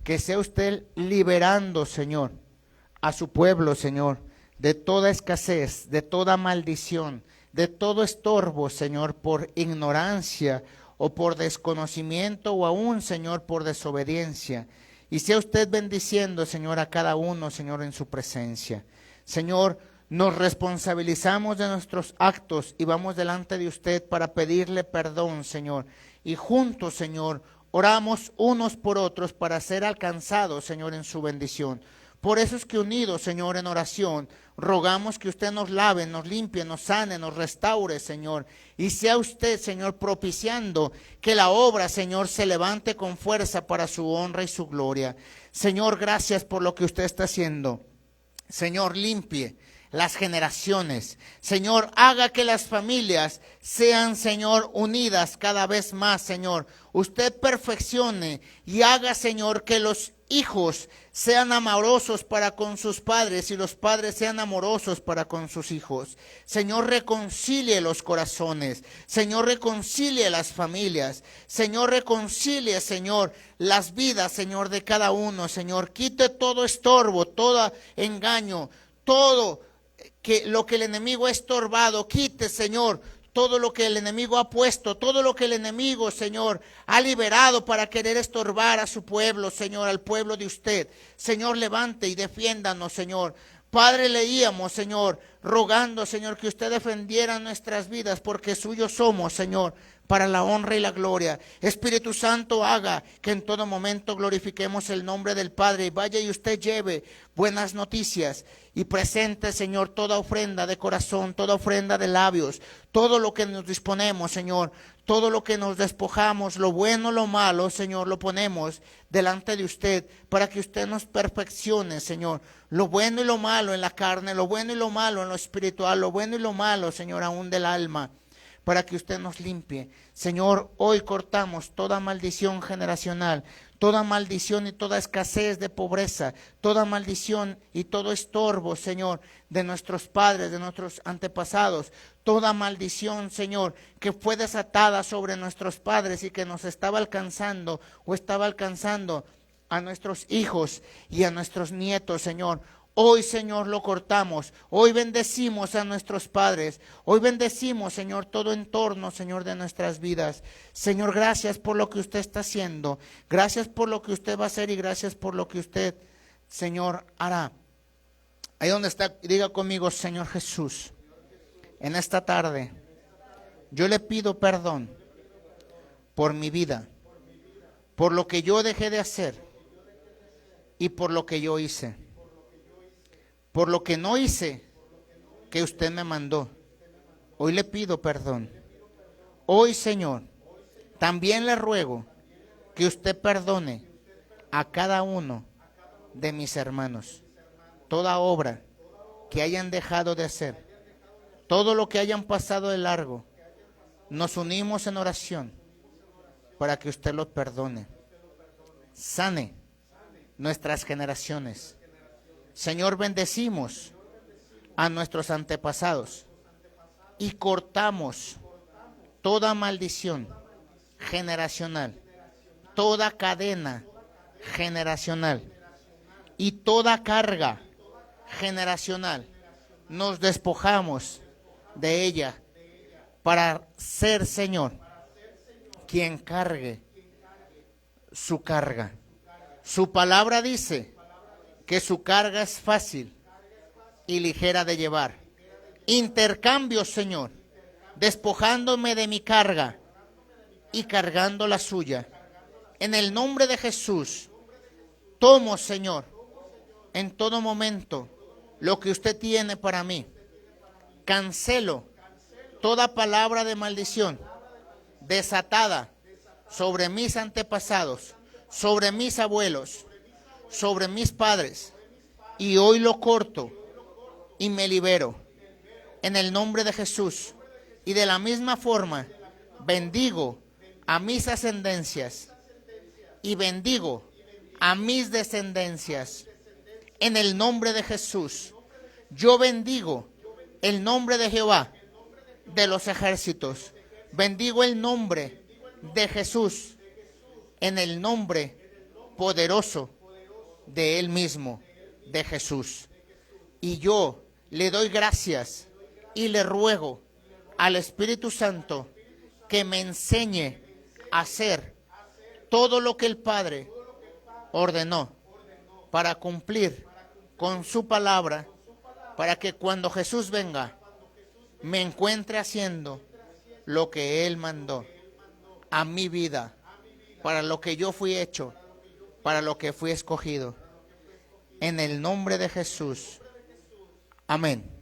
Que sea usted liberando, Señor, a su pueblo, Señor, de toda escasez, de toda maldición, de todo estorbo, Señor, por ignorancia o por desconocimiento o aún, Señor, por desobediencia. Y sea usted bendiciendo, Señor, a cada uno, Señor, en su presencia. Señor, nos responsabilizamos de nuestros actos y vamos delante de usted para pedirle perdón, Señor. Y juntos, Señor, oramos unos por otros para ser alcanzados, Señor, en su bendición. Por eso es que unidos, Señor, en oración, rogamos que usted nos lave, nos limpie, nos sane, nos restaure, Señor. Y sea usted, Señor, propiciando que la obra, Señor, se levante con fuerza para su honra y su gloria. Señor, gracias por lo que usted está haciendo. Señor, limpie las generaciones. Señor, haga que las familias sean, Señor, unidas cada vez más, Señor. Usted perfeccione y haga, Señor, que los hijos sean amorosos para con sus padres y los padres sean amorosos para con sus hijos. Señor, reconcilie los corazones. Señor, reconcilie las familias. Señor, reconcilie, Señor, las vidas, Señor, de cada uno. Señor, quite todo estorbo, todo engaño, todo lo que el enemigo ha estorbado. Quite, Señor, todo lo que el enemigo ha puesto, todo lo que el enemigo, Señor, ha liberado para querer estorbar a su pueblo, Señor, al pueblo de usted. Señor, levante y defiéndanos, Señor. Padre, leíamos, Señor, rogando, Señor, que usted defendiera nuestras vidas, porque suyos somos, Señor, para la honra y la gloria. Espíritu Santo, haga que en todo momento glorifiquemos el nombre del Padre. Y vaya y usted lleve buenas noticias y presente, Señor, toda ofrenda de corazón, toda ofrenda de labios, todo lo que nos disponemos, Señor, todo lo que nos despojamos, lo bueno, lo malo, Señor, lo ponemos delante de usted para que usted nos perfeccione, Señor, lo bueno y lo malo en la carne, lo bueno y lo malo en lo espiritual, lo bueno y lo malo, Señor, aún del alma, para que usted nos limpie. Señor, hoy cortamos toda maldición generacional, toda maldición y toda escasez de pobreza, toda maldición y todo estorbo, Señor, de nuestros padres, de nuestros antepasados, toda maldición, Señor, que fue desatada sobre nuestros padres y que nos estaba alcanzando o estaba alcanzando a nuestros hijos y a nuestros nietos, Señor. Hoy, Señor, lo cortamos. Hoy bendecimos a nuestros padres. Hoy bendecimos, Señor, todo entorno, Señor, de nuestras vidas. Señor, gracias por lo que usted está haciendo. Gracias por lo que usted va a hacer y gracias por lo que usted, Señor, hará. Ahí donde está, diga conmigo, Señor Jesús, en esta tarde, yo le pido perdón por mi vida, por lo que yo dejé de hacer y por lo que yo hice. Por lo que no hice, que usted me mandó. Hoy le pido perdón. Hoy, Señor, también le ruego que usted perdone a cada uno de mis hermanos. Toda obra que hayan dejado de hacer, todo lo que hayan pasado de largo, nos unimos en oración para que usted los perdone. Sane nuestras generaciones. Señor, bendecimos a nuestros antepasados y cortamos toda maldición generacional, toda cadena generacional y toda carga generacional. Nos despojamos de ella para ser, Señor, quien cargue su carga. Su palabra dice que su carga es fácil y ligera de llevar. Intercambio, Señor, despojándome de mi carga y cargando la suya. En el nombre de Jesús, tomo, Señor, en todo momento lo que usted tiene para mí. Cancelo toda palabra de maldición desatada sobre mis antepasados, sobre mis abuelos, sobre mis padres, y hoy lo corto y me libero en el nombre de Jesús. Y de la misma forma bendigo a mis ascendencias y bendigo a mis descendencias en el nombre de Jesús. Yo bendigo el nombre de Jehová de los ejércitos. Bendigo el nombre de Jesús en el nombre poderoso de Él mismo, de Jesús. Y yo le doy gracias y le ruego al Espíritu Santo que me enseñe a hacer todo lo que el Padre ordenó para cumplir con su palabra, para que cuando Jesús venga me encuentre haciendo lo que Él mandó a mi vida, para lo que yo fui hecho, para lo que fui escogido. En el nombre de Jesús. Amén.